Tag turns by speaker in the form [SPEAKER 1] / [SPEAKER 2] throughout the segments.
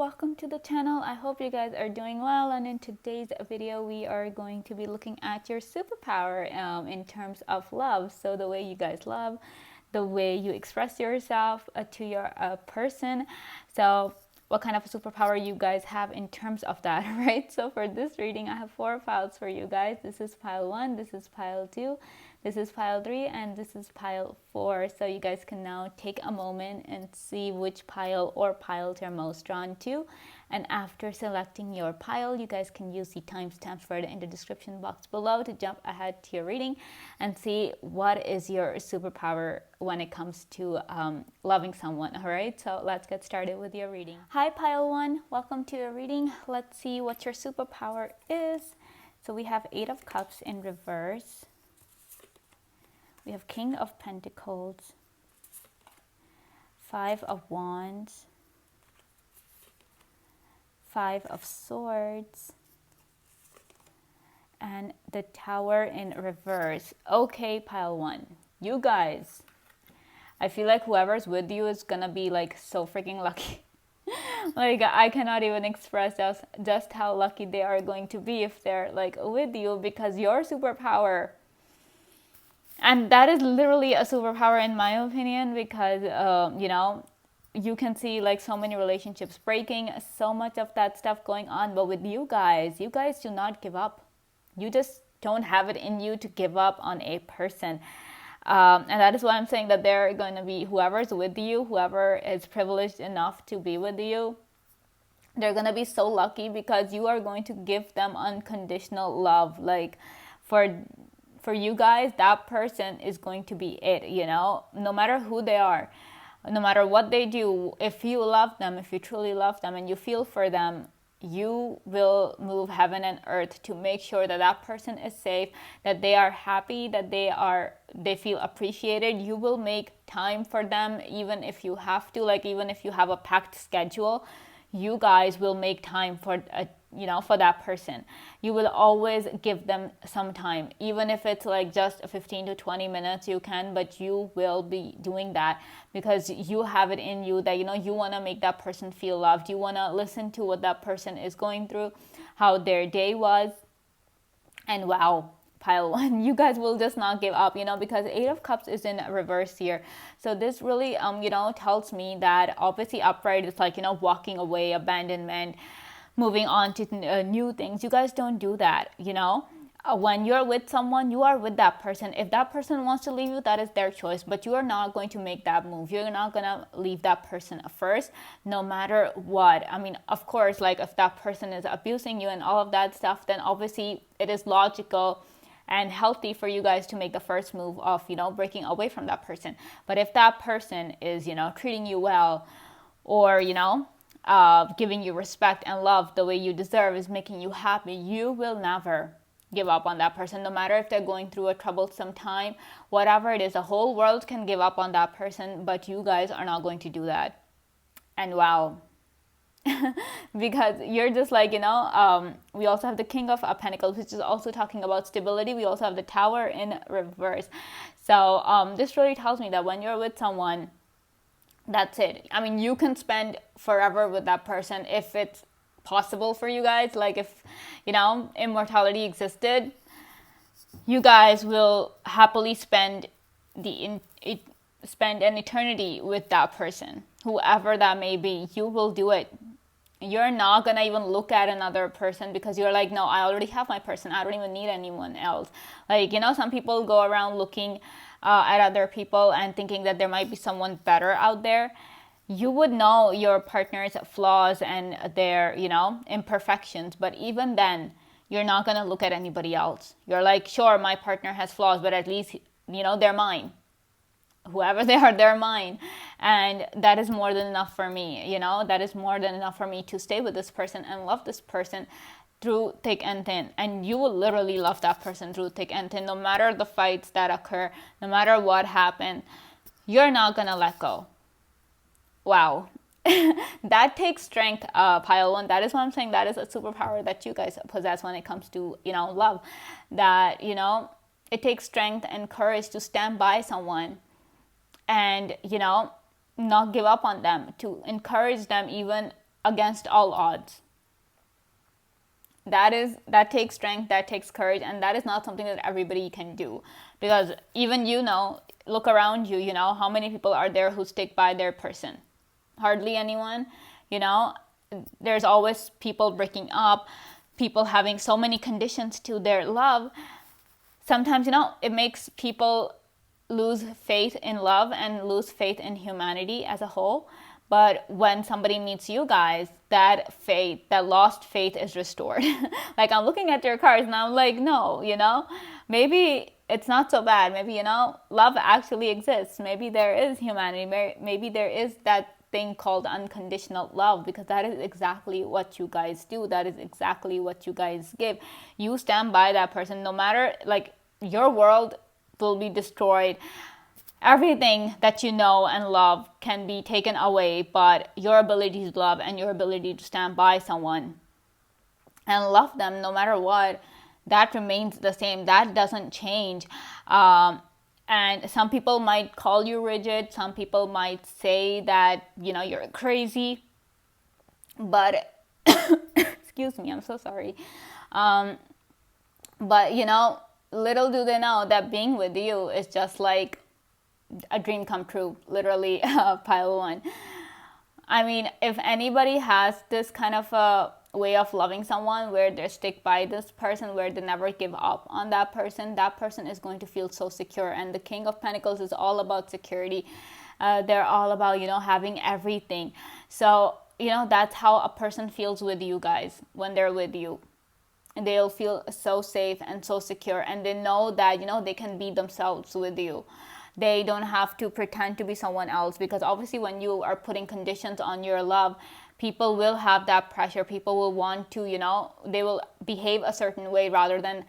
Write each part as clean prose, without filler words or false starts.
[SPEAKER 1] welcome to the channel. I hope you guys are doing well, and in today's video we are going to be looking at your superpower in terms of love. So the way you guys love, the way you express yourself to your person. So what kind of a superpower you guys have in terms of that, right? So for this reading I have 4 piles for you guys. This is pile 1, this is pile 2, this is pile 3, and this is pile 4. So you guys can now take a moment and see which pile or piles you're most drawn to. And after selecting your pile, you guys can use the timestamps further in the description box below to jump ahead to your reading and see what is your superpower when it comes to loving someone. All right, so let's get started with your reading. Hi, pile 1. Welcome to your reading. Let's see what your superpower is. So we have 8 of Cups in reverse. We have King of Pentacles, 5 of Wands, 5 of Swords, and the Tower in reverse. Okay, pile 1. You guys, I feel like whoever's with you is gonna be like so freaking lucky. Like I cannot even express just how lucky they are going to be if they're like with you, because your superpower, and that is literally a superpower in my opinion, because you know, you can see like so many relationships breaking, so much of that stuff going on, but with you guys do not give up. You just don't have it in you to give up on a person. And that is why I'm saying that they're going to be, whoever's with you, whoever is privileged enough to be with you, they're going to be so lucky, because you are going to give them unconditional love. Like for you guys, that person is going to be it, you know, no matter who they are, no matter what they do. If you love them, if you truly love them and you feel for them, you will move heaven and earth to make sure that that person is safe, that they are happy, that they feel appreciated. You will make time for them, even if you have to, like even if you have a packed schedule, you guys will make time for for that person. You will always give them some time, even if it's like just 15 to 20 minutes, you can, but you will be doing that because you have it in you that, you know, you want to make that person feel loved. You want to listen to what that person is going through, how their day was. And wow, pile 1, you guys will just not give up, you know, because 8 of Cups is in reverse here. So this really tells me that obviously upright is like, you know, walking away, abandonment, moving on to new things. You guys don't do that, you know. When you're with someone, you are with that person. If that person wants to leave you, that is their choice, but you are not going to make that move. You're not going to leave that person first, no matter what. I mean, of course, like if that person is abusing you and all of that stuff, then obviously it is logical and healthy for you guys to make the first move of, you know, breaking away from that person. But if that person is, you know, treating you well, or, you know, giving you respect and love the way you deserve, is making you happy, you will never give up on that person, no matter if they're going through a troublesome time, whatever it is. The whole world can give up on that person, but you guys are not going to do that. And wow, because you're just like, you know, we also have the King of Pentacles, which is also talking about stability. We also have the Tower in reverse. So this really tells me that when you're with someone, that's it. I mean, you can spend forever with that person if it's possible for you guys. Like if, you know, immortality existed, you guys will happily spend an eternity with that person, whoever that may be. You will do it. You're not gonna even look at another person, because you're like, no, I already have my person. I don't even need anyone else. Like, you know, some people go around looking at other people and thinking that there might be someone better out there. You would know your partner's flaws and their, you know, imperfections, but even then, you're not gonna look at anybody else. You're like, sure, my partner has flaws, but at least, you know, they're mine. Whoever they are, they're mine. And that is more than enough for me, you know, that is more than enough for me to stay with this person and love this person through thick and thin. And you will literally love that person through thick and thin, no matter the fights that occur, no matter what happened. You're not gonna let go. Wow. That takes strength, pile 1. That is what I'm saying. That is a superpower that you guys possess when it comes to, you know, love. That, you know, it takes strength and courage to stand by someone and, you know, not give up on them, to encourage them even against all odds. That takes strength, that takes courage, and that is not something that everybody can do. Because even look around you, how many people are there who stick by their person? Hardly anyone. There's always people breaking up, people having so many conditions to their love. Sometimes, it makes people lose faith in love and lose faith in humanity as a whole. But when somebody meets you guys, that faith, that lost faith is restored. Like, I'm looking at your cards and I'm like, no, maybe it's not so bad. Maybe, love actually exists. Maybe there is humanity. Maybe there is that thing called unconditional love, because that is exactly what you guys do. That is exactly what you guys give. You stand by that person no matter, like, your world will be destroyed. Everything that you know and love can be taken away, but your ability to love and your ability to stand by someone and love them no matter what, that remains the same. That doesn't change. And some people might call you rigid. Some people might say that, you're crazy. But, excuse me, I'm so sorry. But, little do they know that being with you is just like a dream come true, literally. Pile one. I mean, if anybody has this kind of a way of loving someone where they stick by this person, where they never give up on that person is going to feel so secure. And the King of Pentacles is all about security. They're all about, having everything. So, that's how a person feels with you guys when they're with you. They'll feel so safe and so secure, and they know that, they can be themselves with you. They don't have to pretend to be someone else, because obviously when you are putting conditions on your love, people will have that pressure. People will want to, they will behave a certain way rather than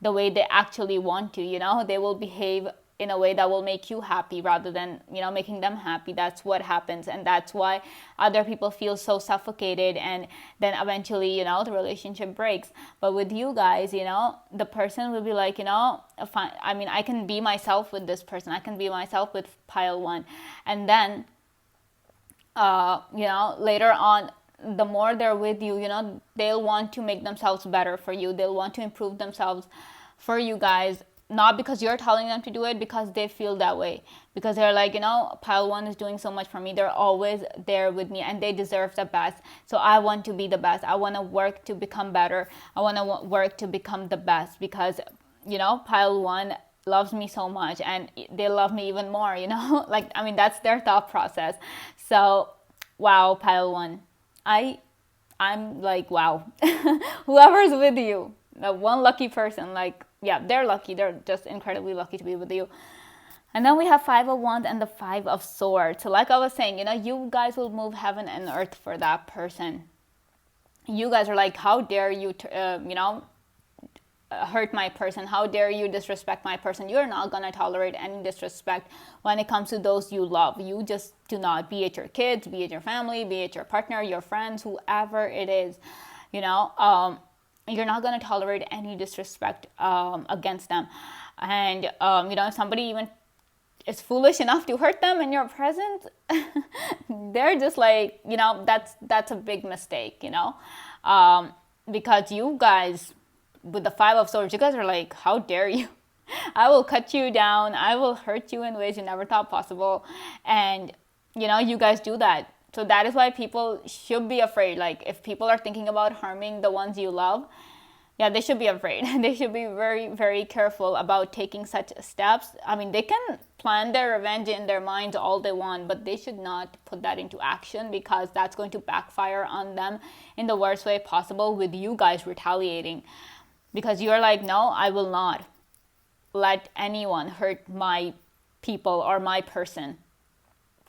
[SPEAKER 1] the way they actually want to, they will behave in a way that will make you happy rather than, making them happy. That's what happens. And that's why other people feel so suffocated, and then eventually, the relationship breaks. But with you guys, the person will be like, fine. I mean, I can be myself with this person. I can be myself with pile one. And then, later on, the more they're with you, they'll want to make themselves better for you. They'll want to improve themselves for you guys. Not because you're telling them to do it, because they feel that way. Because they're like, pile one is doing so much for me. They're always there with me and they deserve the best. So I want to be the best. I want to work to become better. I want to work to become the best, because, pile one loves me so much and they love me even more, like, I mean, that's their thought process. So, wow, pile one. I'm like, wow. Whoever's with you, the one lucky person, like, yeah, they're lucky. They're just incredibly lucky to be with you. And then we have Five of Wands and the Five of Swords. So like I was saying, you guys will move heaven and earth for that person. You guys are like, how dare you, hurt my person? How dare you disrespect my person? You're not going to tolerate any disrespect when it comes to those you love. You just do not, be it your kids, be it your family, be it your partner, your friends, whoever it is, you're not going to tolerate any disrespect against them. And, if somebody even is foolish enough to hurt them in your presence, they're just like, that's a big mistake, because you guys, with the Five of Swords, you guys are like, how dare you? I will cut you down. I will hurt you in ways you never thought possible. And, you guys do that. So that is why people should be afraid. Like, if people are thinking about harming the ones you love, yeah, they should be afraid. They should be very, very careful about taking such steps. I mean, they can plan their revenge in their minds all they want, but they should not put that into action, because that's going to backfire on them in the worst way possible, with you guys retaliating. Because you're like, no, I will not let anyone hurt my people or my person.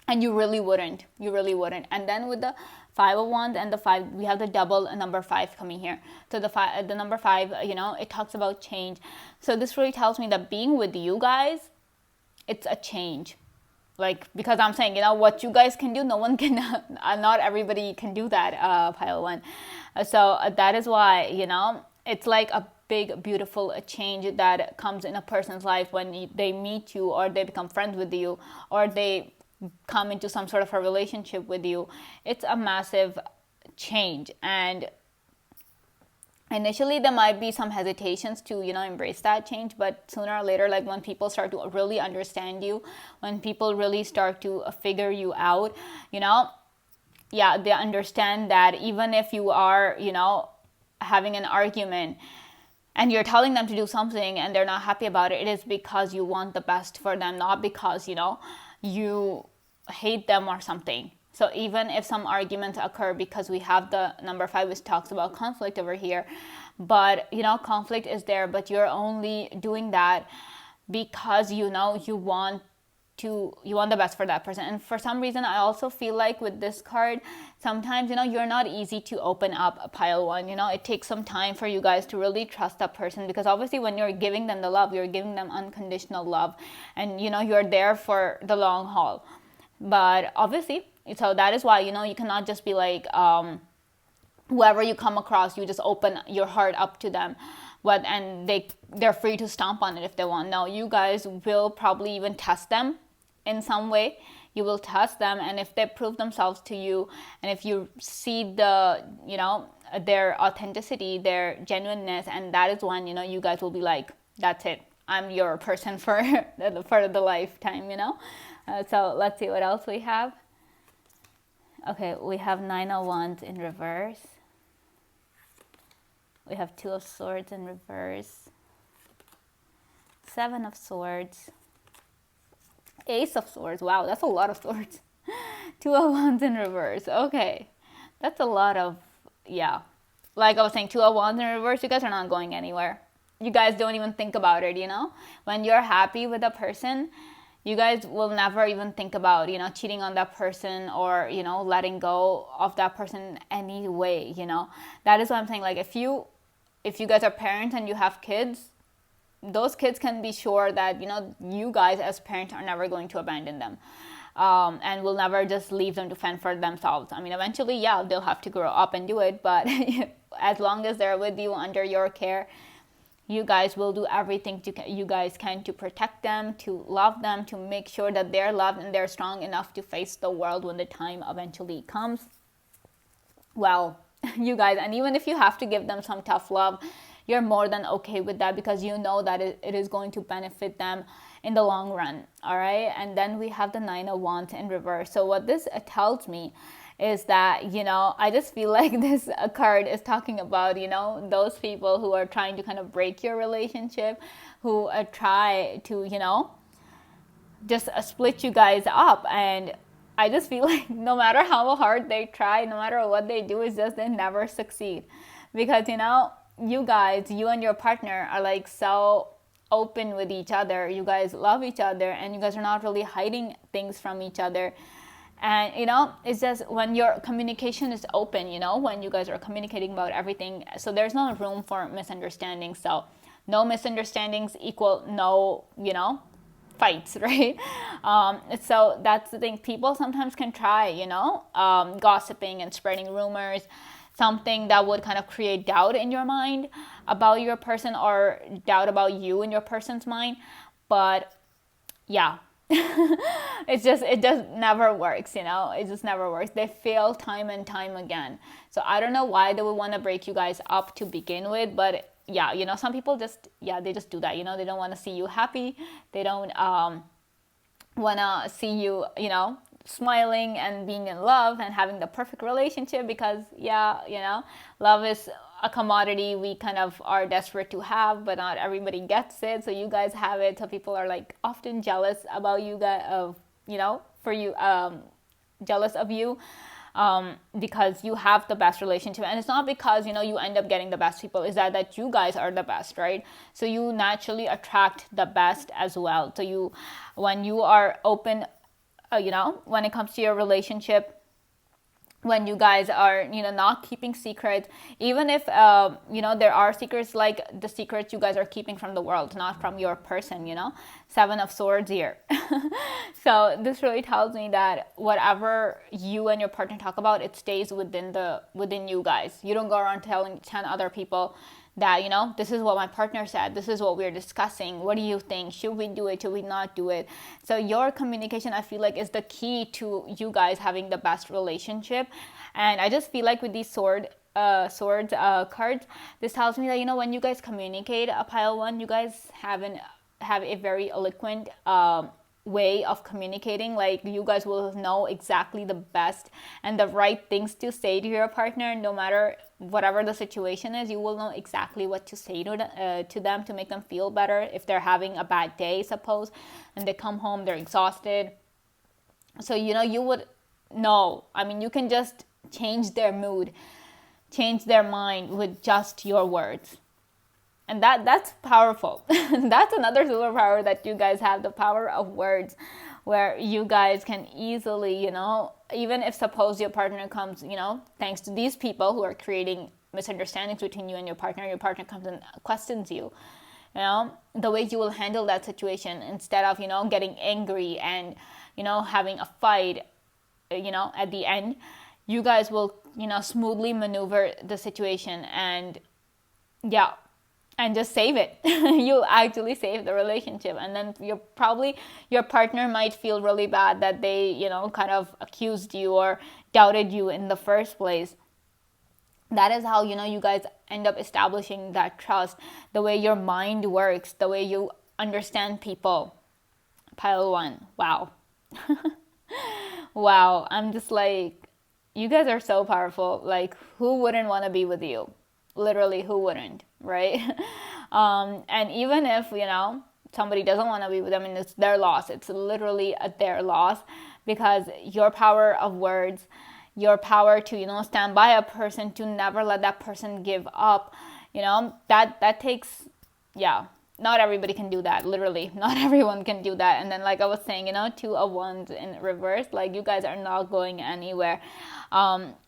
[SPEAKER 1] And you really wouldn't. And then with the Five of Wands and the five, we have the double number 5 coming here. So the number 5, it talks about change. So this really tells me that being with you guys, it's a change. Like, because I'm saying, what you guys can do, no one can, not everybody can do that, pile one. So that is why, it's like a big, beautiful change that comes in a person's life when they meet you, or they become friends with you, or they come into some sort of a relationship with you. It's a massive change. And initially there might be some hesitations to embrace that change, but sooner or later, like when people start to really understand you, when people really start to figure you out, yeah, they understand that even if you are having an argument and you're telling them to do something and they're not happy about it, it is because you want the best for them, not because you hate them or something. So even if some arguments occur, because we have the number 5, which talks about conflict over here, but conflict is there, but you're only doing that because you want the best for that person. And for some reason, I also feel like with this card, sometimes you're not easy to open up a pile 1. It takes some time for you guys to really trust that person, because obviously when you're giving them the love, you're giving them unconditional love, and you're there for the long haul. But obviously, so that is why you cannot just be like whoever you come across, you just open your heart up to them, and they're free to stomp on it if they want. No, you guys will probably even test them in some way. You will test them, and if they prove themselves to you, and if you see the their authenticity, their genuineness, and that is when you guys will be like, that's it, I'm your person for the lifetime. So let's see what else we have. Okay, we have 9 of Wands in reverse. We have 2 of Swords in reverse. 7 of Swords. Ace of Swords. Wow, that's a lot of swords. 2 of Wands in reverse. Okay, that's a lot of, yeah. Like I was saying, 2 of Wands in reverse, you guys are not going anywhere. You guys don't even think about it, When you're happy with a person, you guys will never even think about, cheating on that person or, letting go of that person anyway, That is what I'm saying. Like if you guys are parents and you have kids, those kids can be sure that, you guys as parents are never going to abandon them. And will never just leave them to fend for themselves. I mean, eventually, yeah, they'll have to grow up and do it. But as long as they're with you, under your care, you guys will do everything you guys can to protect them, to love them, to make sure that they're loved and they're strong enough to face the world when the time eventually comes. Well, you guys, and even if you have to give them some tough love, you're more than okay with that, because you know that it is going to benefit them in the long run. All right. And then we have the 9 of Wands in reverse. So what this tells me is that, I just feel like this card is talking about, those people who are trying to kind of break your relationship, who try to, just split you guys up. And I just feel like no matter how hard they try, no matter what they do, it's just they never succeed. Because, you guys, you and your partner are like so open with each other. You guys love each other, and you guys are not really hiding things from each other. And it's just when your communication is open, when you guys are communicating about everything, so there's no room for misunderstandings. So no misunderstandings equal no fights, right? So that's the thing. People sometimes can try gossiping and spreading rumors, something that would kind of create doubt in your mind about your person, or doubt about you in your person's mind. But yeah, it just never works, it just never works. They fail time and time again. So I don't know why they would want to break you guys up to begin with, but yeah, some people they just do that. They don't want to see you happy. They don't want to see you smiling and being in love and having the perfect relationship, because love is a commodity we kind of are desperate to have, but not everybody gets it. So you guys have it, so people are like often jealous about you guys, jealous of you, because you have the best relationship. And it's not because you end up getting the best people, is that you guys are the best, right? So you naturally attract the best as well. So when you are open, when it comes to your relationship, when you guys are not keeping secrets, even if there are secrets, like the secrets you guys are keeping from the world, not from your person. 7 of Swords here. So this really tells me that whatever you and your partner talk about, it stays within you guys. You don't go around telling 10 other people that this is what my partner said, this is what we're discussing, what do you think, should we do it, should we not do it? So your communication, I feel like, is the key to you guys having the best relationship. And I just feel like with these swords cards, this tells me that, you know, when you guys communicate, a pile one, you guys have a very eloquent way of communicating. Like, you guys will know exactly the best and the right things to say to your partner, no matter whatever the situation is. You will know exactly what to say to them to make them feel better. If they're having a bad day, suppose, and they come home, they're exhausted, so, you know, you would know. I mean, you can just change their mood, change their mind with just your words. And that's powerful. That's another superpower that you guys have, the power of words, where you guys can easily, you know, even if suppose your partner comes, you know, thanks to these people who are creating misunderstandings between you and your partner comes and questions you, you know, the way you will handle that situation, instead of, you know, getting angry and, you know, having a fight, you know, at the end, you guys will, you know, smoothly maneuver the situation and, yeah, and just save it. You actually save the relationship. And then your partner might feel really bad that they, you know, kind of accused you or doubted you in the first place. That is how, you know, you guys end up establishing that trust, the way your mind works, the way you understand people. Pile one. Wow. Wow. I'm just like, you guys are so powerful. Like, who wouldn't want to be with you? Literally, who wouldn't, right? And even if, you know, somebody doesn't want to be with them and it's their loss, it's literally their loss, because your power of words, your power to, you know, stand by a person, to never let that person give up, you know, that takes, yeah, not everybody can do that. Literally, not everyone can do that. And then, like I was saying, you know, 2 of Wands in reverse, like, you guys are not going anywhere.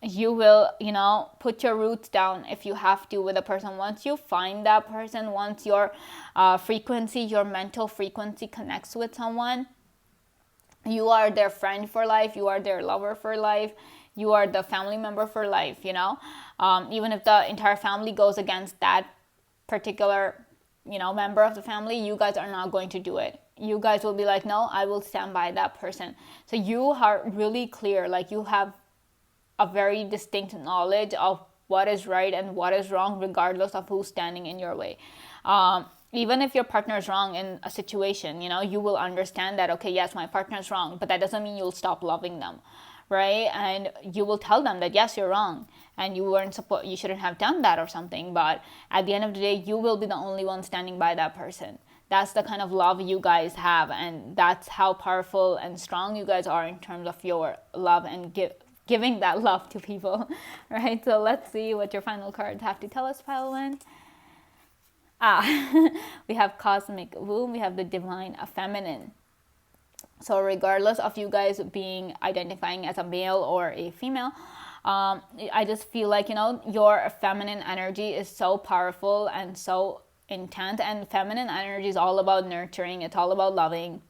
[SPEAKER 1] You will, you know, put your roots down if you have to with a person. Once you find that person, once your frequency, your mental frequency connects with someone, you are their friend for life, you are their lover for life, you are the family member for life, you know. Even if the entire family goes against that particular, you know, member of the family, you guys are not going to do it. You guys will be like, no, I will stand by that person. So you are really clear, like, you have a very distinct knowledge of what is right and what is wrong, regardless of who's standing in your way. Even if your partner is wrong in a situation, you know, you will understand that, okay, yes, my partner is wrong, but that doesn't mean you'll stop loving them, right? And you will tell them that, yes, you're wrong and you shouldn't have done that or something. But at the end of the day, you will be the only one standing by that person. That's the kind of love you guys have, and that's how powerful and strong you guys are in terms of your love and giving that love to people, right? So let's see what your final cards have to tell us, pile one. We have Cosmic Womb, we have the Divine Feminine. So regardless of you guys being identifying as a male or a female, I just feel like, you know, your feminine energy is so powerful and so intense. And feminine energy is all about nurturing, it's all about loving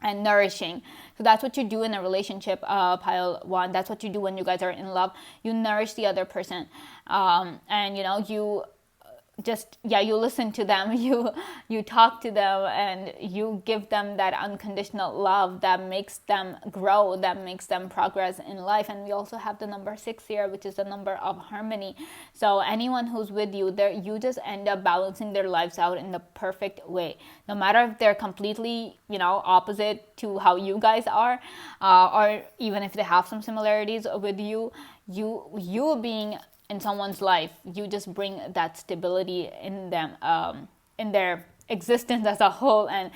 [SPEAKER 1] and nourishing. So that's what you do in a relationship, pile one. That's what you do when you guys are in love. You nourish the other person, and, you know, you just, yeah, you listen to them, you talk to them, and you give them that unconditional love that makes them grow, that makes them progress in life. And we also have the number 6 here, which is the number of harmony. So anyone who's with you there, you just end up balancing their lives out in the perfect way, no matter if they're completely, you know, opposite to how you guys are, or even if they have some similarities with you being in someone's life, you just bring that stability in them, in their existence as a whole, and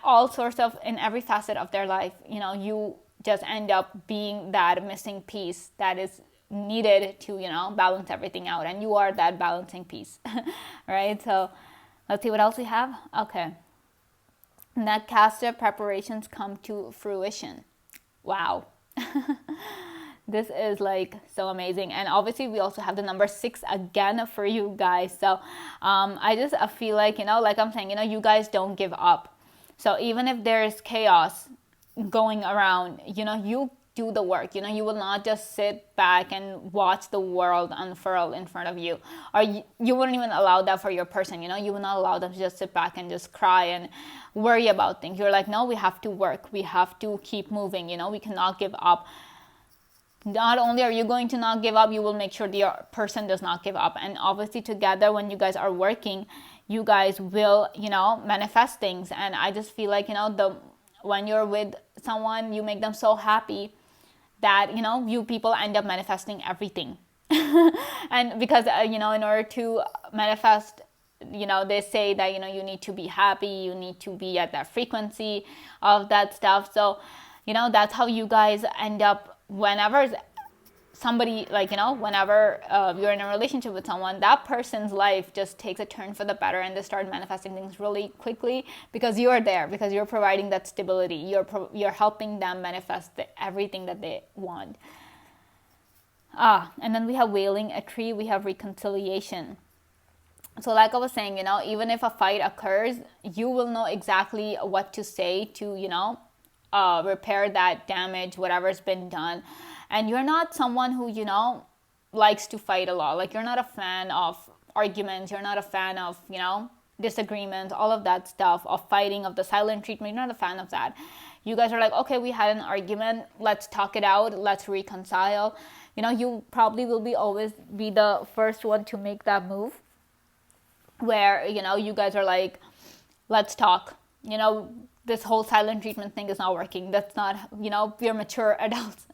[SPEAKER 1] all sorts of, in every facet of their life. You know, you just end up being that missing piece that is needed to, you know, balance everything out, and you are that balancing piece. Right? So let's see what else we have. Okay. That caster preparations come to fruition. Wow. This is like so amazing. And obviously we also have the number 6 again for you guys. So I just feel like, you know, like I'm saying, you know, you guys don't give up. So even if there's chaos going around, you know, you do the work. You know, you will not just sit back and watch the world unfurl in front of you. Or you wouldn't even allow that for your person. You know, you will not allow them to just sit back and just cry and worry about things. You're like, no, we have to work. We have to keep moving. You know, we cannot give up. Not only are you going to not give up, you will make sure the person does not give up. And obviously together, when you guys are working, you guys will, manifest things. And I just feel like, when you're with someone, you make them so happy that, you people end up manifesting everything. And because, in order to manifest, they say that, you need to be happy, you need to be at that frequency of that stuff. So, that's how you guys end up whenever somebody, whenever you're in a relationship with someone, that person's life just takes a turn for the better, and they start manifesting things really quickly because you're there, because you're providing that stability. You're helping them manifest everything that they want. And then we have wailing a tree, we have reconciliation. So like I was saying, even if a fight occurs, you will know exactly what to say to, repair that damage, whatever's been done. And you're not someone who, likes to fight a lot. Like, you're not a fan of arguments. You're not a fan of, disagreements, all of that stuff, of fighting, of the silent treatment. You're not a fan of that. You guys are like, okay, we had an argument. Let's talk it out. Let's reconcile. You probably will always be the first one to make that move where, you guys are like, let's talk. This whole silent treatment thing is not working. That's not, we're mature adults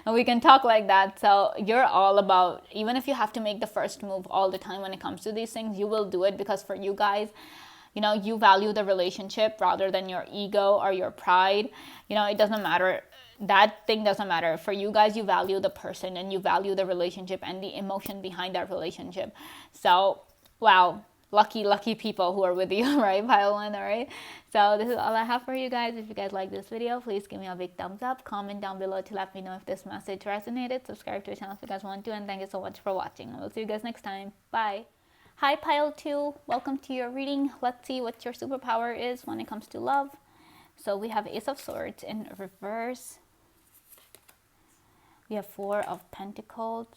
[SPEAKER 1] and we can talk like that. So you're all about, even if you have to make the first move all the time when it comes to these things, you will do it because for you guys, you value the relationship rather than your ego or your pride. It doesn't matter. That thing doesn't matter. For you guys, you value the person and you value the relationship and the emotion behind that relationship. So, wow. Lucky people who are with you, right? Pile one, all right? So this is all I have for you guys. If you guys like this video, please give me a big thumbs up. Comment down below to let me know if this message resonated. Subscribe to the channel if you guys want to. And thank you so much for watching. I will see you guys next time. Bye. Hi, Pile 2. Welcome to your reading. Let's see what your superpower is when it comes to love. So we have Ace of Swords in reverse. We have Four of Pentacles.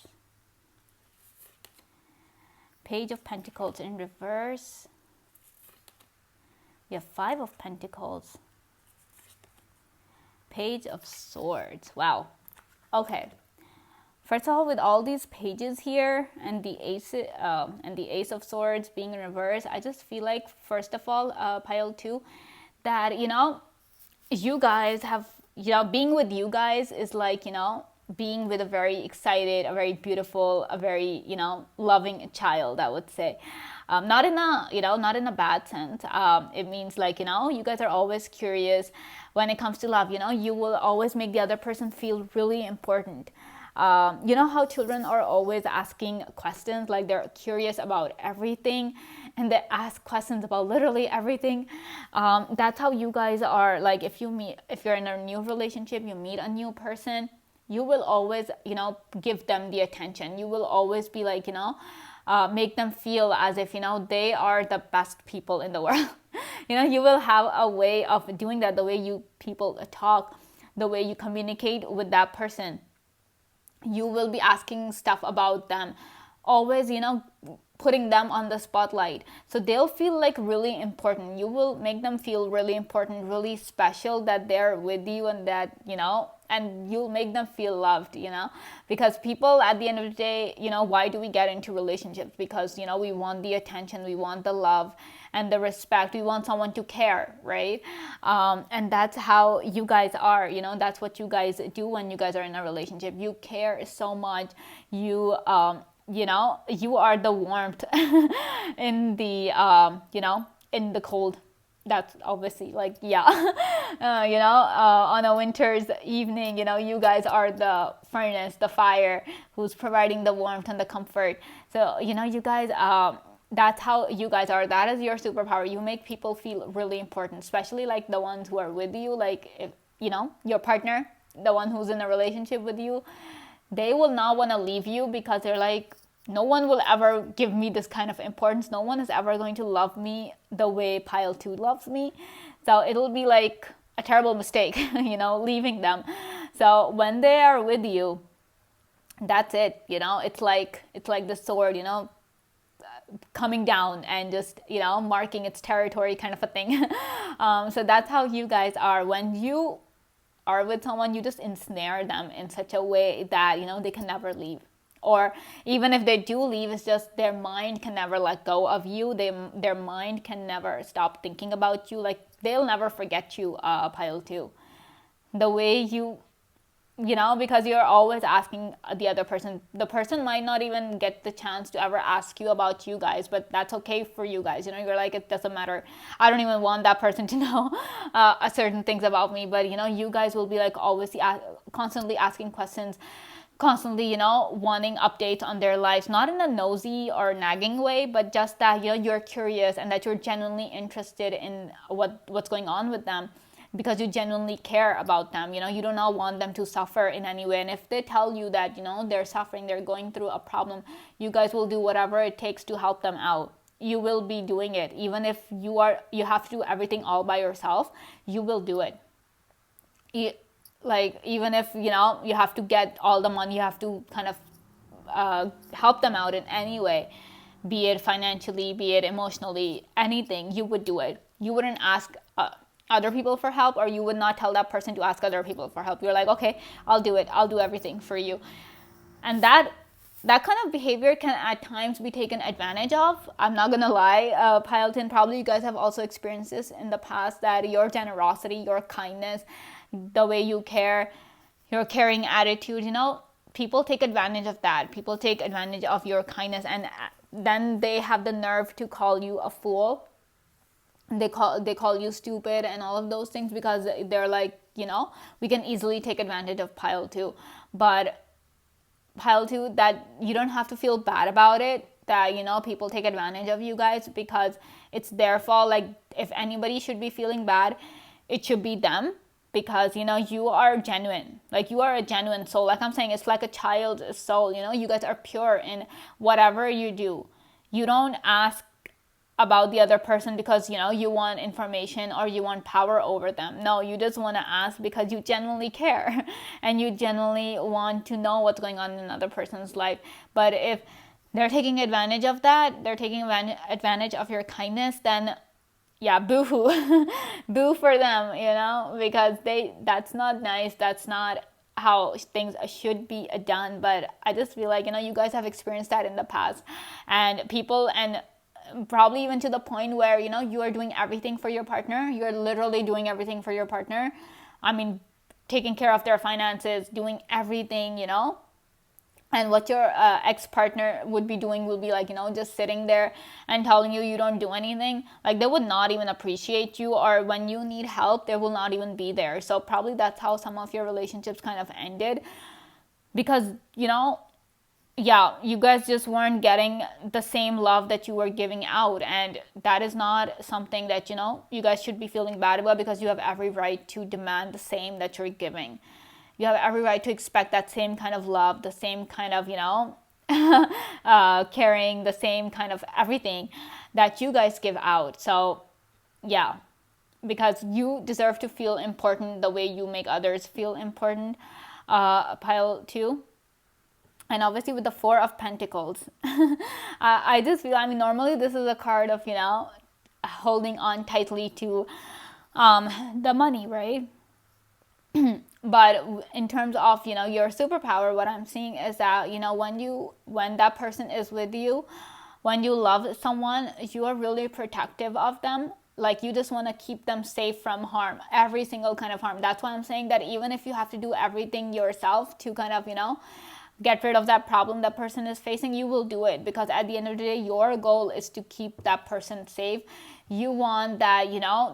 [SPEAKER 1] Page of Pentacles in reverse. We have Five of Pentacles. Page of Swords. Wow. Okay. First of all, with all these pages here and the Ace of Swords being in reverse, I just feel like, first of all, Pile 2, that, you guys have, being with you guys is like, being with a very excited, a very beautiful, a very, loving child, I would say. Not in a bad sense. It means like, you guys are always curious when it comes to love. You will always make the other person feel really important. You know how children are always asking questions, like they're curious about everything and they ask questions about literally everything. That's how you guys are. Like, if you're in a new relationship, you meet a new person, you will always, give them the attention. You will always be like, make them feel as if, they are the best people in the world. You will have a way of doing that, the way you people talk, the way you communicate with that person. You will be asking stuff about them, always, putting them on the spotlight. So they'll feel like really important. You will make them feel really important, really special, that they're with you and that, and you'll make them feel loved, because people at the end of the day, why do we get into relationships? Because, we want the attention, we want the love and the respect. We want someone to care, right? And that's how you guys are, that's what you guys do when you guys are in a relationship. You care so much. You are the warmth in the, in the cold. That's obviously like, yeah, on a winter's evening, you guys are the furnace, the fire, who's providing the warmth and the comfort. So, you guys, that's how you guys are. That is your superpower. You make people feel really important, especially like the ones who are with you, like, if, your partner, the one who's in a relationship with you, they will not want to leave you because they're like, no one will ever give me this kind of importance. No one is ever going to love me the way Pile 2 loves me. So it'll be like a terrible mistake, leaving them. So when they are with you, that's it. It's like the sword, coming down and just, marking its territory kind of a thing. So that's how you guys are. When you are with someone, you just ensnare them in such a way that, they can never leave. Or even if they do leave, it's just their mind can never let go of you. Their mind can never stop thinking about you. Like, they'll never forget you, pile 2. The way because you're always asking the other person. The person might not even get the chance to ever ask you about you guys, but that's okay for you guys. You're like, it doesn't matter. I don't even want that person to know certain things about me. But, you guys will be like always constantly asking questions, constantly, wanting updates on their lives, not in a nosy or nagging way, but just that, you're curious and that you're genuinely interested in what's going on with them, because you genuinely care about them. You do not want them to suffer in any way. And if they tell you that, they're suffering, they're going through a problem, you guys will do whatever it takes to help them out. You will be doing it. Even if you have to do everything all by yourself, you will do it. Like, even if, you have to get all the money, you have to kind of help them out in any way, be it financially, be it emotionally, anything, you would do it. You wouldn't ask other people for help, or you would not tell that person to ask other people for help. You're like, okay, I'll do it. I'll do everything for you. And that kind of behavior can at times be taken advantage of. I'm not gonna lie, pile 10, probably you guys have also experienced this in the past, that your generosity, your kindness, the way you care, your caring attitude, people take advantage of that. People take advantage of your kindness, and then they have the nerve to call you a fool. They call you stupid and all of those things, because they're like, we can easily take advantage of pile 2. But pile 2, that you don't have to feel bad about it, that, people take advantage of you guys, because it's their fault. Like, if anybody should be feeling bad, it should be them, because, you are genuine. Like, you are a genuine soul. Like I'm saying, it's like a child's soul. You guys are pure in whatever you do. You don't ask about the other person because, you want information or you want power over them. No, you just want to ask because you genuinely care and you genuinely want to know what's going on in another person's life. But if they're taking advantage of that, they're taking advantage of your kindness, then yeah, boo-hoo. Boo for them, because that's not nice. That's not how things should be done. But I just feel like, you guys have experienced that in the past, and probably even to the point where, you are doing everything for your partner. You're literally doing everything for your partner. I mean, taking care of their finances, doing everything, And what your ex-partner would be doing will be like, just sitting there and telling you don't do anything. Like, they would not even appreciate you, or when you need help, they will not even be there. So probably that's how some of your relationships kind of ended, because, yeah, you guys just weren't getting the same love that you were giving out. And that is not something that, you guys should be feeling bad about, because you have every right to demand the same that you're giving. You have every right to expect that same kind of love, the same kind of, caring, the same kind of everything that you guys give out. So, yeah, because you deserve to feel important the way you make others feel important. Pile 2. And obviously with the 4 of Pentacles, I just feel, normally this is a card of, holding on tightly to the money, right? But in terms of, your superpower, what I'm seeing is that, when that person is with you, when you love someone, you are really protective of them. Like, you just want to keep them safe from harm, every single kind of harm. That's why I'm saying that even if you have to do everything yourself to kind of, get rid of that problem that person is facing, you will do it, because at the end of the day, your goal is to keep that person safe. You want that,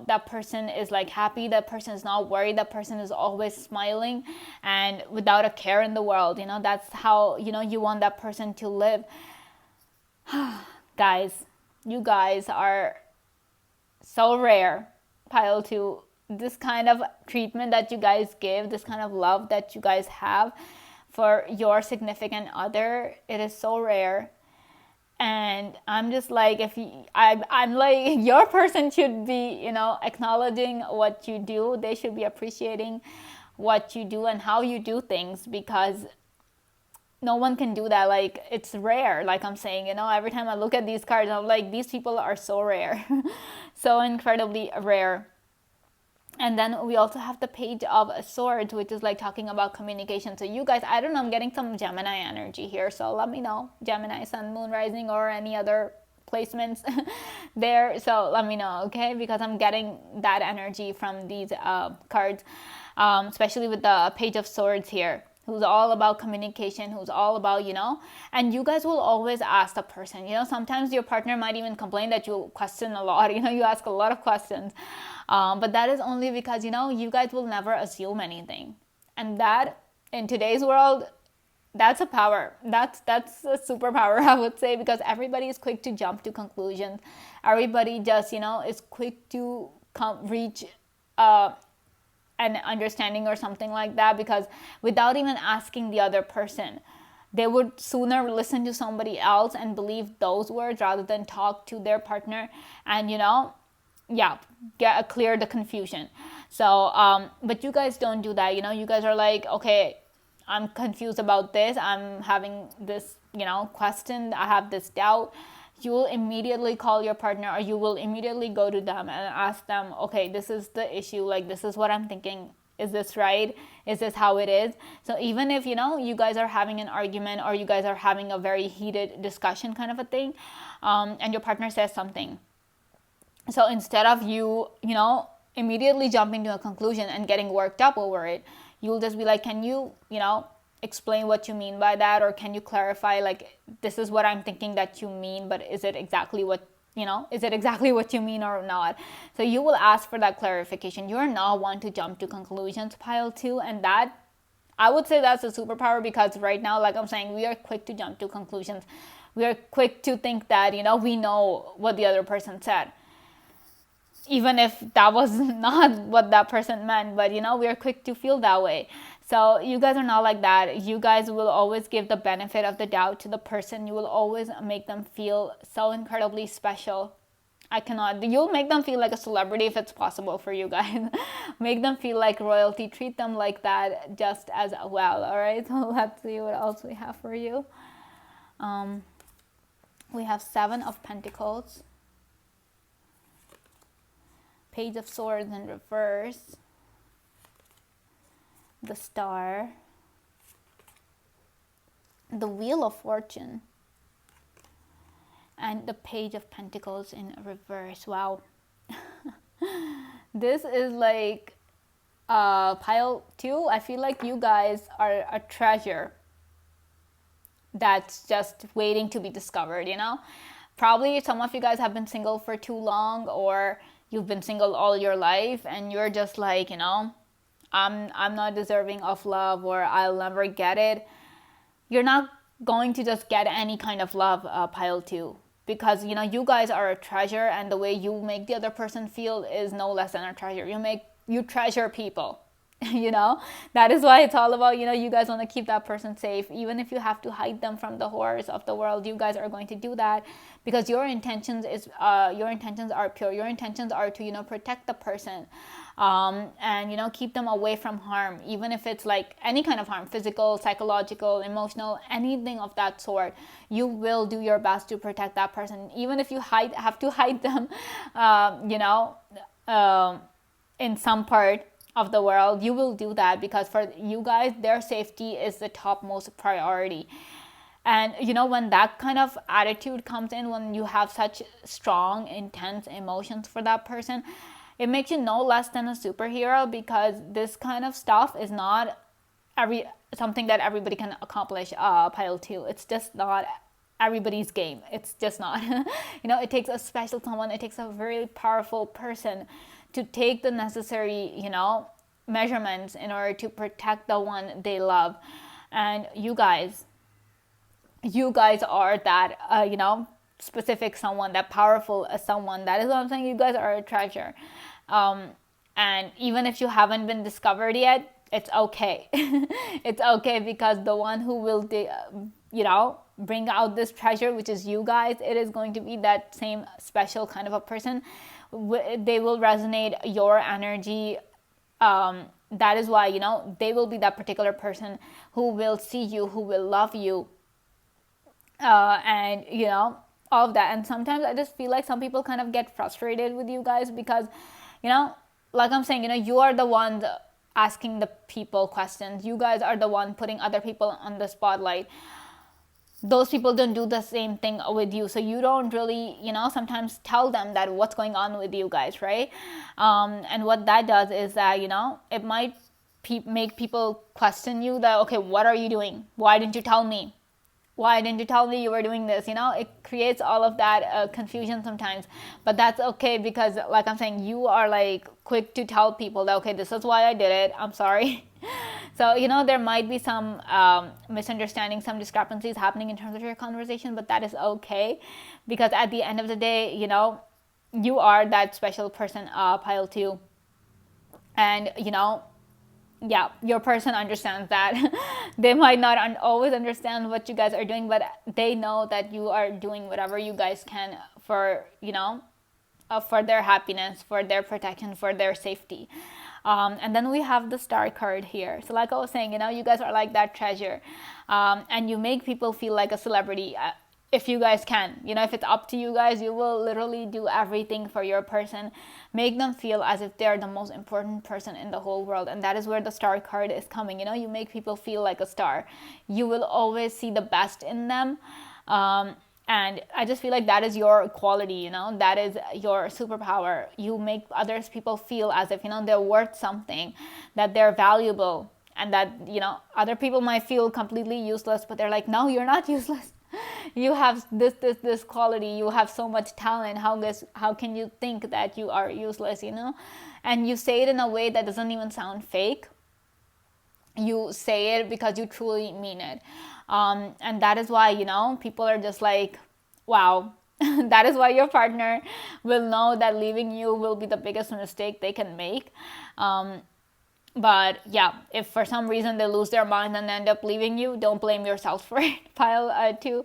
[SPEAKER 1] that person is like happy, that person is not worried, that person is always smiling and without a care in the world. That's how, you want that person to live. Guys, you guys are so rare, pile 2. This kind of treatment that you guys give, this kind of love that you guys have for your significant other, it is so rare. And I'm just like, I'm like, your person should be, acknowledging what you do. They should be appreciating what you do and how you do things, because no one can do that. Like, it's rare. Like I'm saying, every time I look at these cards, I'm like, these people are so rare. So incredibly rare. And then we also have the Page of Swords, which is like talking about communication. So you guys, I don't know, I'm getting some Gemini energy here. So let me know, Gemini, Sun, Moon, Rising, or any other placements there. So let me know, okay? Because I'm getting that energy from these cards, especially with the Page of Swords here, who's all about communication, who's all about, and you guys will always ask the person, sometimes your partner might even complain that you question a lot, you ask a lot of questions. But that is only because, you guys will never assume anything. And that, in today's world, that's a power. That's a superpower, I would say, because everybody is quick to jump to conclusions. Everybody just, is quick to reach an understanding or something like that, because without even asking the other person, they would sooner listen to somebody else and believe those words rather than talk to their partner and, clear the confusion. So, but you guys don't do that. You guys are like, okay, I'm confused about this. I'm having this, question. I have this doubt. You will immediately call your partner, or you will immediately go to them and ask them, okay, this is the issue. Like, this is what I'm thinking. Is this right? Is this how it is? So even if, you guys are having an argument, or you guys are having a very heated discussion kind of a thing, and your partner says something. So instead of you, immediately jumping to a conclusion and getting worked up over it, you'll just be like, can you, explain what you mean by that? Or can you clarify, like, this is what I'm thinking that you mean, but is it exactly what you mean or not? So you will ask for that clarification. You're not one to jump to conclusions, pile 2. And that, I would say that's a superpower, because right now, like I'm saying, we are quick to jump to conclusions. We are quick to think that, we know what the other person said, even if that was not what that person meant. But, we are quick to feel that way. So you guys are not like that. You guys will always give the benefit of the doubt to the person. You will always make them feel so incredibly special. You'll make them feel like a celebrity if it's possible for you guys. Make them feel like royalty. Treat them like that just as well. All right, so let's see what else we have for you. We have 7 of Pentacles, Page of Swords in reverse, the Star, the Wheel of Fortune, and the Page of Pentacles in reverse. Wow. This is like pile 2. I feel like you guys are a treasure that's just waiting to be discovered, Probably some of you guys have been single for too long, or you've been single all your life, and you're just like, I'm not deserving of love, or I'll never get it. You're not going to just get any kind of love, pile 2, because you guys are a treasure, and the way you make the other person feel is no less than a treasure. You treasure people. That is why it's all about, you guys want to keep that person safe. Even if you have to hide them from the horrors of the world, you guys are going to do that, because your intentions are pure. Your intentions are to, protect the person, and, keep them away from harm, even if it's like any kind of harm, physical, psychological, emotional, anything of that sort. You will do your best to protect that person, even if you have to hide them, in some part of the world. You will do that, because for you guys, their safety is the topmost priority. And when that kind of attitude comes in, when you have such strong, intense emotions for that person, it makes you no less than a superhero, because this kind of stuff is not something that everybody can accomplish, pile 2. It's just not everybody's game. It's just not. It takes a special someone. It takes a very powerful person to take the necessary, measurements in order to protect the one they love. And you guys are that, specific someone, that powerful someone. That is what I'm saying. You guys are a treasure. And even if you haven't been discovered yet, it's okay. It's okay, because the one who will, bring out this treasure, which is you guys, it is going to be that same special kind of a person. They will resonate your energy. That is why, they will be that particular person who will see you, who will love you, and, all of that. And sometimes I just feel like some people kind of get frustrated with you guys, because, like I'm saying, you are the ones asking the people questions. You guys are the one putting other people on the spotlight. Those people don't do the same thing with you, so you don't really sometimes tell them that what's going on with you guys, right? And what that does is that it might make people question you, that okay, what are you doing? Why didn't you tell me? Why didn't you tell me you were doing this? It creates all of that confusion sometimes, but that's okay, because like I'm saying, you are like quick to tell people that okay, this is why I did it, I'm sorry. So there might be some misunderstandings, some discrepancies happening in terms of your conversation, but that is okay, because at the end of the day, you are that special person, pile 2, and yeah, your person understands that. They might not always understand what you guys are doing, but they know that you are doing whatever you guys can for for their happiness, for their protection, for their safety. And then we have the star card here. So like I was saying, you guys are like that treasure, and you make people feel like a celebrity. If you guys can, if it's up to you guys, you will literally do everything for your person, make them feel as if they're the most important person in the whole world. And that is where the star card is coming. You make people feel like a star. You will always see the best in them. And I just feel like that is your quality, that is your superpower. You make others people feel as if, they're worth something, that they're valuable, and that, other people might feel completely useless, but they're like, no, you're not useless. You have this quality. You have so much talent. How can you think that you are useless, And you say it in a way that doesn't even sound fake. You say it because you truly mean it. And that is why, people are just like, wow. That is why your partner will know that leaving you will be the biggest mistake they can make. But yeah, if for some reason they lose their mind and end up leaving you, don't blame yourself for it, pile 2,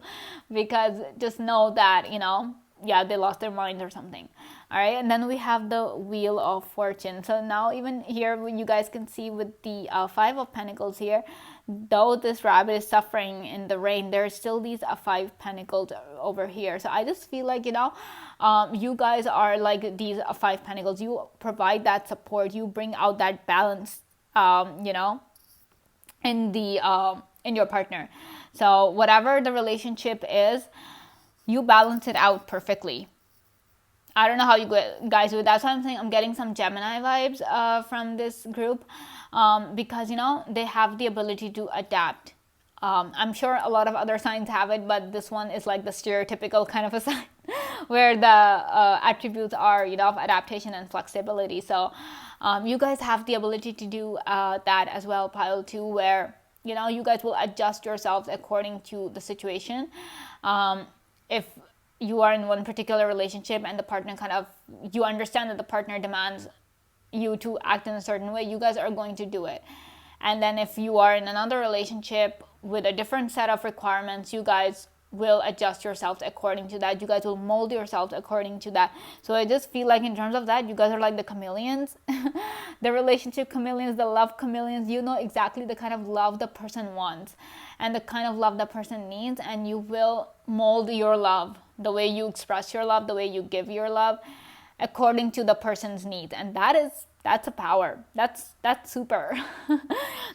[SPEAKER 1] because just know that, they lost their mind or something. All right, and then we have the Wheel of Fortune. So now even here, you guys can see with the 5 of Pentacles here, though this rabbit is suffering in the rain, there's still these 5 Pentacles over here. So I just feel like, you guys are like these 5 Pentacles. You provide that support. You bring out that balance, in your partner. So whatever the relationship is, you balance it out perfectly. I don't know how you guys do it. That's why I'm saying I'm getting some Gemini vibes from this group, because they have the ability to adapt. I'm sure a lot of other signs have it, but this one is like the stereotypical kind of a sign where the attributes are of adaptation and flexibility. So you guys have the ability to do that as well, pile 2, where you guys will adjust yourselves according to the situation. If you are in one particular relationship and the partner you understand that the partner demands you to act in a certain way, you guys are going to do it. And then if you are in another relationship with a different set of requirements, you guys will adjust yourselves according to that. You guys will mold yourselves according to that. So I just feel like in terms of that, you guys are like the chameleons, the relationship chameleons, the love chameleons. You know exactly the kind of love the person wants and the kind of love the person needs, and you will mold your love, the way you express your love, the way you give your love, according to the person's needs. And that's a power. That's super.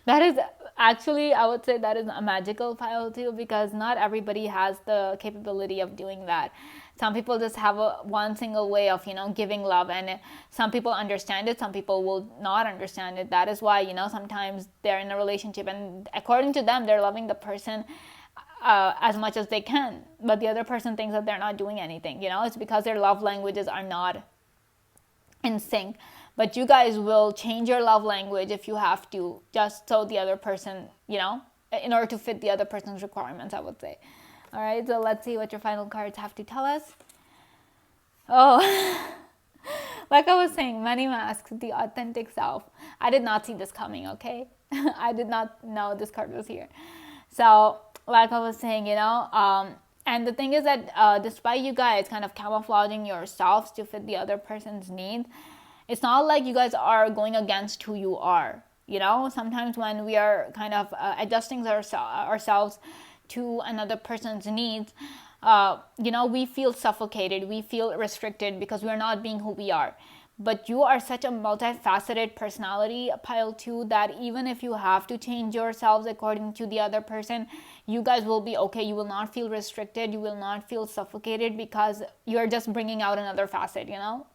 [SPEAKER 1] That is actually, I would say that is a magical pile too, because not everybody has the capability of doing that. Some people just have one single way of giving love, and some people understand it, some people will not understand it. That is why sometimes they're in a relationship and according to them they're loving the person as much as they can, but the other person thinks that they're not doing anything. It's because their love languages are not in sync. But you guys will change your love language if you have to, just so the other person, in order to fit the other person's requirements, I would say. All right, so let's see what your final cards have to tell us. Oh, like I was saying, Money Masks, the authentic self. I did not see this coming, okay? I did not know this card was here. So, like I was saying, and the thing is that despite you guys kind of camouflaging yourselves to fit the other person's needs, it's not like you guys are going against who you are. Sometimes when we are kind of adjusting ourselves to another person's needs, we feel suffocated, we feel restricted because we're not being who we are. but you are such a multifaceted personality, pile 2, that even if you have to change yourselves according to the other person, you guys will be okay. You will not feel restricted, you will not feel suffocated, because you're just bringing out another facet, you know.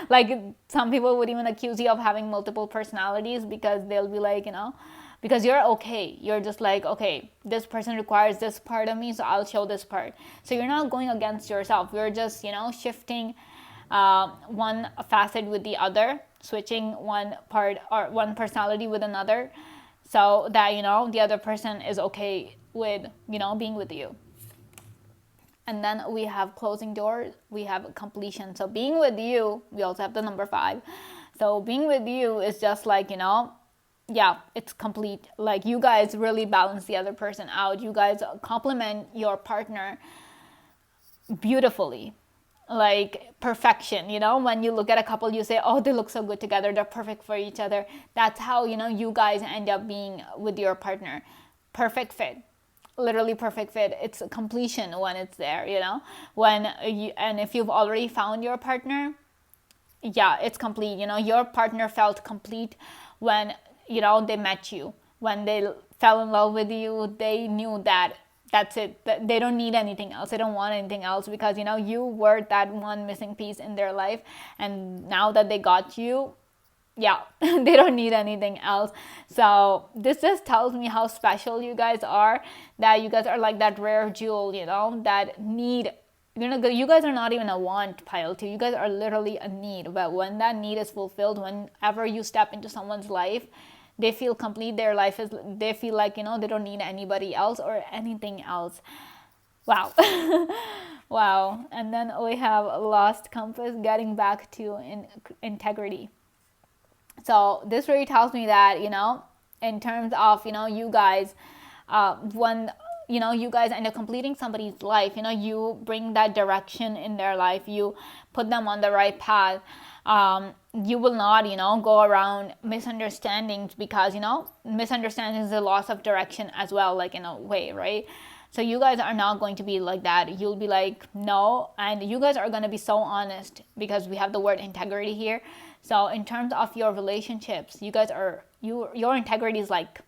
[SPEAKER 1] Like some people would even accuse you of having multiple personalities, because they'll be like, you know, because you're okay, you're just like, okay, this person requires this part of me, so I'll show this part. So you're not going against yourself, you're just, you know, shifting one facet with the other, switching one part or one personality with another, so that, you know, the other person is okay with, you know, being with you. And then we have closing doors, we have completion. So being with you, we also have the number 5. So being with you is just like, you know, yeah, it's complete. Like you guys really balance the other person out. You guys complement your partner beautifully, like perfection. You know, when you look at a couple, you say, oh, they look so good together, they're perfect for each other. That's how, you know, you guys end up being with your partner. Perfect fit, literally perfect fit. It's a completion when it's there, you know, when you, and if you've already found your partner, yeah, it's complete. You know, your partner felt complete when, you know, they met you, when they fell in love with you. They knew that that's it, that they don't need anything else, they don't want anything else, because, you know, you were that one missing piece in their life, and now that they got you, yeah, they don't need anything else. So this just tells me how special you guys are, that you guys are like that rare jewel, you know, that need, you know, you guys are not even a want, pile 2, you guys are literally a need. But when that need is fulfilled, whenever you step into someone's life, they feel complete. Their life is, they feel like, you know, they don't need anybody else or anything else. Wow. Wow. And then we have lost compass, getting back to integrity. So this really tells me that, you know, in terms of, you know, you guys, when, you know, you guys end up completing somebody's life, you know, you bring that direction in their life, you put them on the right path. You will not, you know, go around misunderstandings, because, you know, misunderstanding is a loss of direction as well, like in a way, right? So you guys are not going to be like that. You'll be like, no, and you guys are going to be so honest, because we have the word integrity here. So in terms of your relationships, you guys are, your integrity is like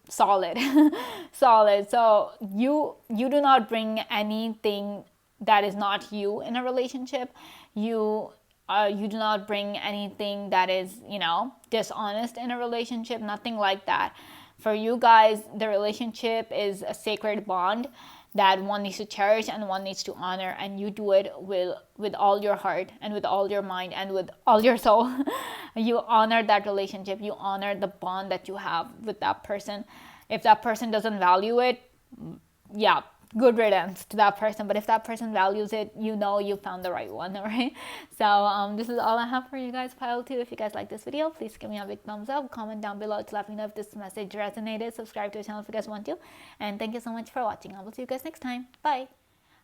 [SPEAKER 1] solid. Solid. So you do not bring anything that is not you in a relationship. You do not bring anything that is, you know, dishonest in a relationship, nothing like that. For you guys, the relationship is a sacred bond that one needs to cherish and one needs to honor, and you do it with all your heart and with all your mind and with all your soul. You honor that relationship, you honor the bond that you have with that person. If that person doesn't value it, yeah, good riddance to that person. But if that person values it, you know you found the right one. All right, so this is all I have for you guys, pile 2. If you guys like this video, please give me a big thumbs up, comment down below to let me know if this message resonated, subscribe to the channel if you guys want to, and thank you so much for watching. I will see you guys next time. Bye.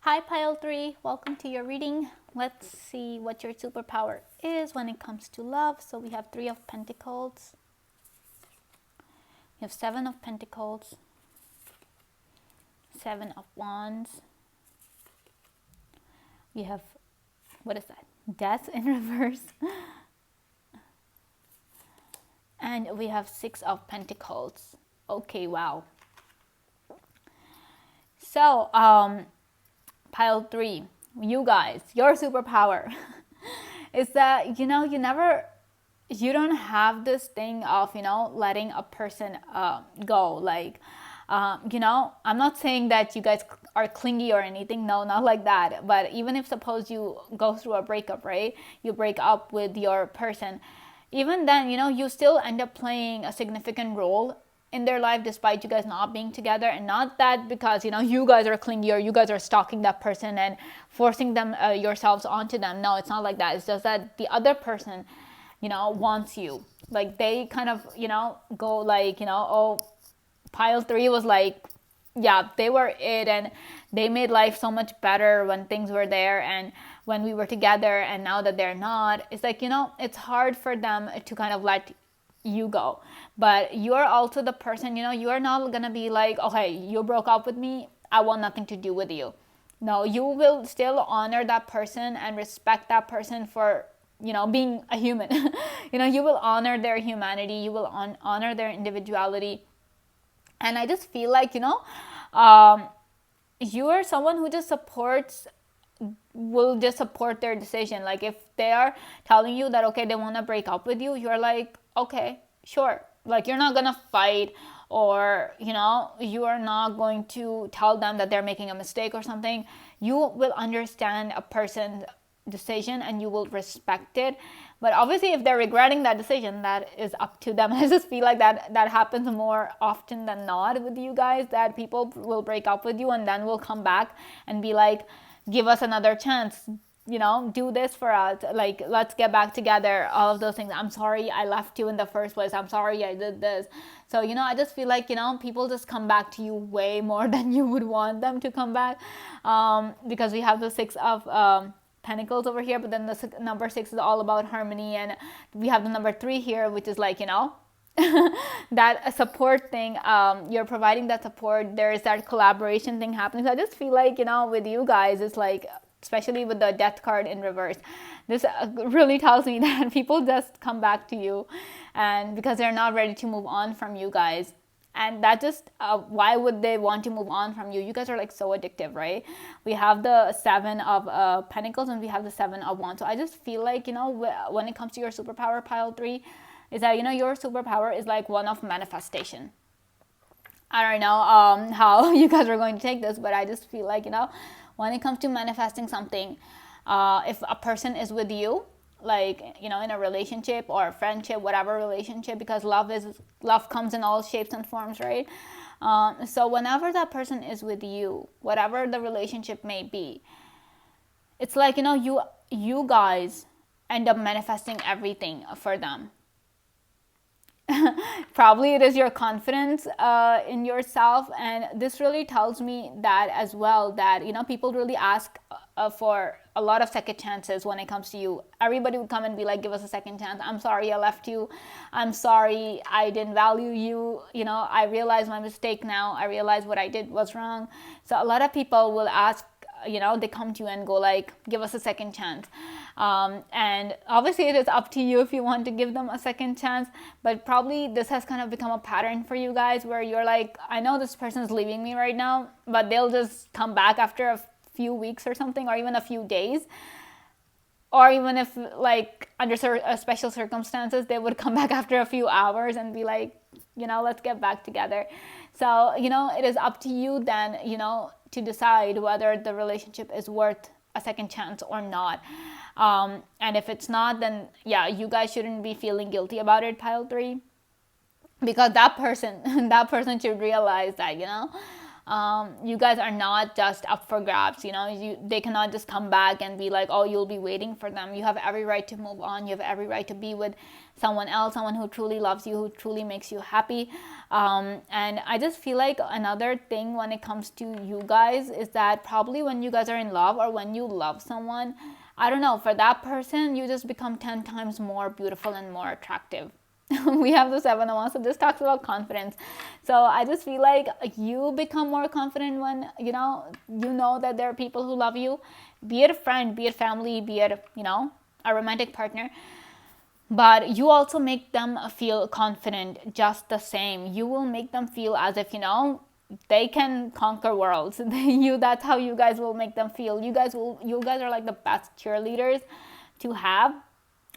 [SPEAKER 1] Hi, pile 3, welcome to your reading. Let's see what your superpower is when it comes to love. So we have 3 of Pentacles, we have 7 of Pentacles, 7 of Wands. We have, what is that? Death in reverse. And we have 6 of Pentacles. Okay, wow. So, pile 3, you guys, your superpower is that, you know, you don't have this thing of, you know, letting a person go. Like, you know, I'm not saying that you guys are clingy or anything. No, not like that. But even if suppose you go through a breakup, right? You break up with your person. Even then, you know, you still end up playing a significant role in their life despite you guys not being together. And not that because, you know, you guys are clingy or you guys are stalking that person and forcing them yourselves onto them. No, it's not like that. It's just that the other person, you know, wants you. Like they kind of, you know, go like, you know, oh, pile 3 was like, yeah, they were it, and they made life so much better when things were there and when we were together. And now that they're not, it's like, you know, it's hard for them to kind of let you go. But you're also the person, you know, you are not gonna be like, okay, you broke up with me, I want nothing to do with you. No, you will still honor that person and respect that person for being a human. You will honor their humanity, you will honor their individuality. And I just feel like, you are someone who just will just support their decision. Like if they are telling you that, okay, they want to break up with you, you're like, okay, sure. Like you're not gonna fight, or you are not going to tell them that they're making a mistake or something. You will understand a person's decision and you will respect it. But obviously if they're regretting that decision, that is up to them. I just feel like that happens more often than not with you guys, that people will break up with you and then will come back and be like, give us another chance, do this for us, like let's get back together, all of those things. I'm sorry I left you in the first place, I'm sorry I did this. So I just feel like people just come back to you way more than you would want them to come back, because we have the Six of Pentacles over here, but then the number 6 is all about harmony, and we have the number 3 here, which is like that support thing. You're providing that support, there is that collaboration thing happening. So I just feel like with you guys, it's like, especially with the Death card in reverse, this really tells me that people just come back to you, and because they're not ready to move on from you guys. And that just, why would they want to move on from you? You guys are like so addictive, right? We have the 7 of Pentacles and we have the 7 of Wands. So I just feel like, when it comes to your superpower, pile 3, is that, your superpower is like one of manifestation. I don't know how you guys are going to take this, but I just feel like, when it comes to manifesting something, if a person is with you, like in a relationship or a friendship, whatever relationship, because love comes in all shapes and forms, right? So whenever that person is with you, whatever the relationship may be, it's like you guys end up manifesting everything for them. Probably it is your confidence in yourself, and this really tells me that as well, that people really ask for a lot of second chances when it comes to you. Everybody would come and be like, give us a second chance, I'm sorry I left you, I'm sorry I didn't value you, I realize my mistake now, I realize what I did was wrong. So a lot of people will ask, they come to you and go like, give us a second chance. And obviously it is up to you if you want to give them a second chance, but probably this has kind of become a pattern for you guys, where you're like, I know this person is leaving me right now, but they'll just come back after a few weeks or something, or even a few days, or even if like under special circumstances, they would come back after a few hours and be like, let's get back together. So it is up to you then to decide whether the relationship is worth a second chance or not. And if it's not, then yeah, you guys shouldn't be feeling guilty about it, pile 3, because that person should realize that you guys are not just up for grabs. They cannot just come back and be like, oh, you'll be waiting for them. You have every right to move on. You have every right to be with someone else, someone who truly loves you, who truly makes you happy. And I just feel like another thing when it comes to you guys is that probably when you guys are in love, or when you love someone, I don't know, for that person, you just become 10 times more beautiful and more attractive. We have the 7 of Wands, so this talks about confidence. So I just feel like you become more confident when you know that there are people who love you, be it a friend, be it family, be it a romantic partner. But you also make them feel confident just the same. You will make them feel as if they can conquer worlds. That's how you guys will make them feel. You guys are like the best cheerleaders to have.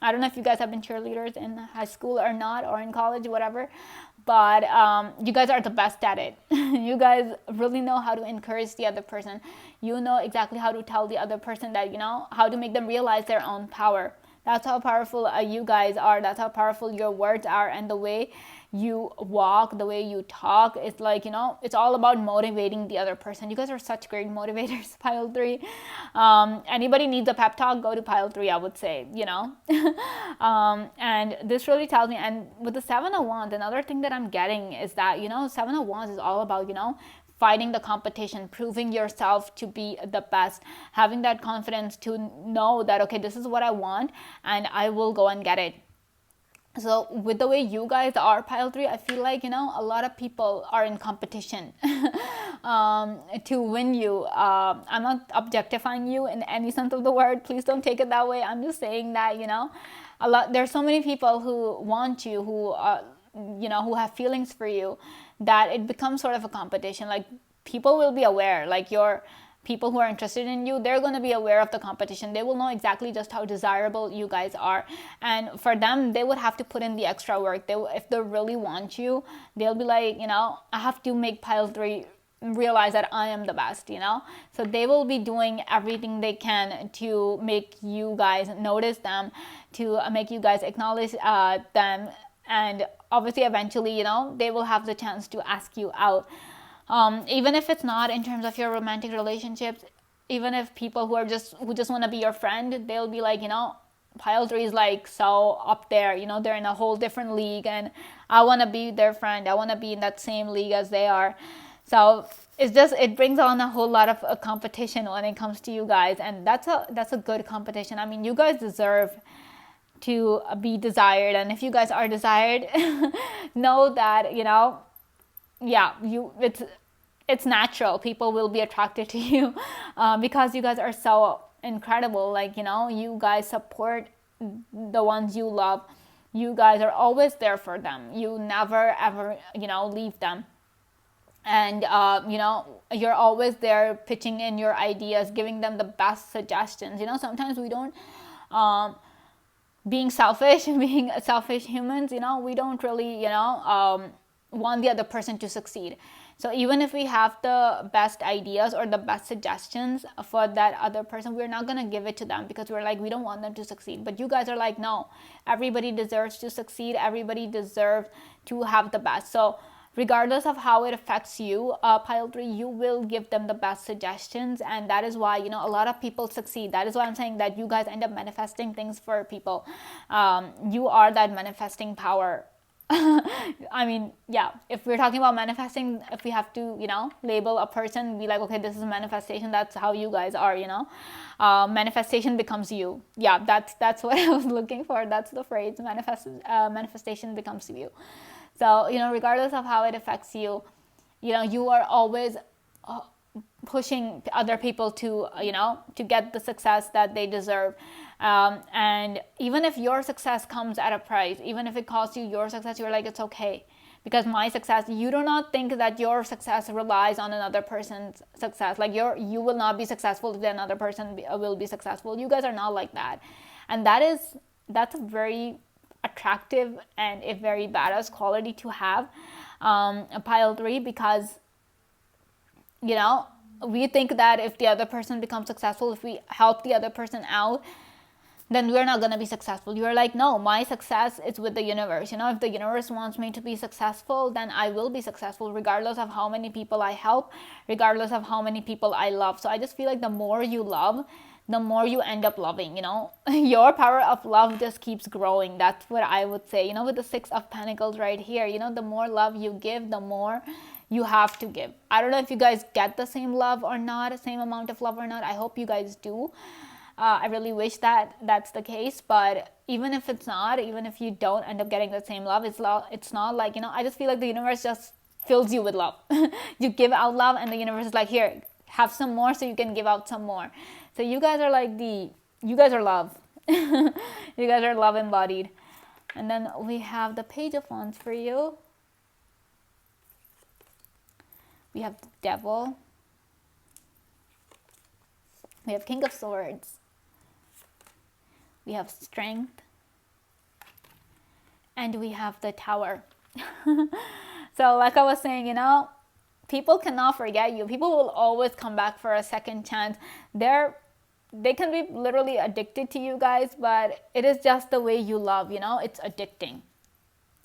[SPEAKER 1] I don't know if you guys have been cheerleaders in high school or not, or in college, whatever, but you guys are the best at it. You guys really know how to encourage the other person. You know exactly how to tell the other person that, how to make them realize their own power. That's how powerful you guys are. That's how powerful your words are, and the way you walk, the way you talk. It's like, it's all about motivating the other person. You guys are such great motivators, pile 3. Anybody needs a pep talk, go to pile 3, I would say, and this really tells me. And with the 7 of Wands, another thing that I'm getting is that, 7 of Wands is all about, fighting the competition, proving yourself to be the best, having that confidence to know that, okay, this is what I want and I will go and get it. So with the way you guys are, pile 3, I feel like, you know, a lot of people are in competition to win you. I'm not objectifying you in any sense of the word, please don't take it that way. I'm just saying that, you know, there's so many people who want you, who you know, who have feelings for you, that it becomes sort of a competition. Like, people will be aware, like, your people who are interested in you, they're going to be aware of the competition. They will know exactly just how desirable you guys are, and for them, they would have to put in the extra work. If they really want you, they'll be like, you know, I have to make pile 3 realize that I am the best, you know. So they will be doing everything they can to make you guys notice them, to make you guys acknowledge them, and obviously eventually, you know, they will have the chance to ask you out. Even if it's not in terms of your romantic relationships, even if people who just want to be your friend, they'll be like, you know, pile 3 is like so up there, you know, they're in a whole different league, and I want to be their friend, I want to be in that same league as they are. So it brings on a whole lot of competition when it comes to you guys, and that's a good competition. I mean, you guys deserve to be desired, and if you guys are desired, know that, you know, yeah, it's natural. People will be attracted to you because you guys are so incredible. Like, you know, you guys support the ones you love. You guys are always there for them. You never ever, you know, leave them. And you know, you're always there pitching in your ideas, giving them the best suggestions. You know, sometimes we don't being selfish being selfish humans, you know, we don't really, you know, want the other person to succeed. So even if we have the best ideas or the best suggestions for that other person, we're not going to give it to them because we're like, we don't want them to succeed. But you guys are like, no, everybody deserves to succeed, everybody deserves to have the best. So regardless of how it affects you, pile 3, you will give them the best suggestions, and that is why, you know, a lot of people succeed. That is why I'm saying that you guys end up manifesting things for people. You are that manifesting power. I mean, yeah, if we're talking about manifesting, if we have to, you know, label a person, be like, okay, this is manifestation, that's how you guys are, you know. Manifestation becomes you. Yeah, that's what I was looking for. That's the phrase, manifestation becomes you. So, you know, regardless of how it affects you, you know, you are always pushing other people to, you know, to get the success that they deserve. And even if your success comes at a price, even if it costs you your success, you're like, it's okay. Because my success, you do not think that your success relies on another person's success. Like, you will not be successful if another person will be successful. You guys are not like that. And that's a very attractive and a very badass quality to have, a pile 3, because, you know, we think that if the other person becomes successful, if we help the other person out, then we're not going to be successful. You're like, no, my success is with the universe. You know, if the universe wants me to be successful, then I will be successful, regardless of how many people I help, regardless of how many people I love. So I just feel like the more you love, the more you end up loving, you know. Your power of love just keeps growing. That's what I would say. You know, with the 6 of Pentacles right here, you know, the more love you give, the more you have to give. I don't know if you guys get the same love or not, the same amount of love or not. I hope you guys do. I really wish that that's the case, but even if it's not, even if you don't end up getting the same love, it's not like, you know, I just feel like the universe just fills you with love. You give out love and the universe is like, here, have some more so you can give out some more. So you guys are like you guys are love. You guys are love embodied. And then we have the Page of Wands for you. We have the Devil. We have King of Swords. We have Strength. And we have the Tower. So like I was saying, you know, people cannot forget you. People will always come back for a second chance. They can be literally addicted to you guys, but it is just the way you love, you know, it's addicting.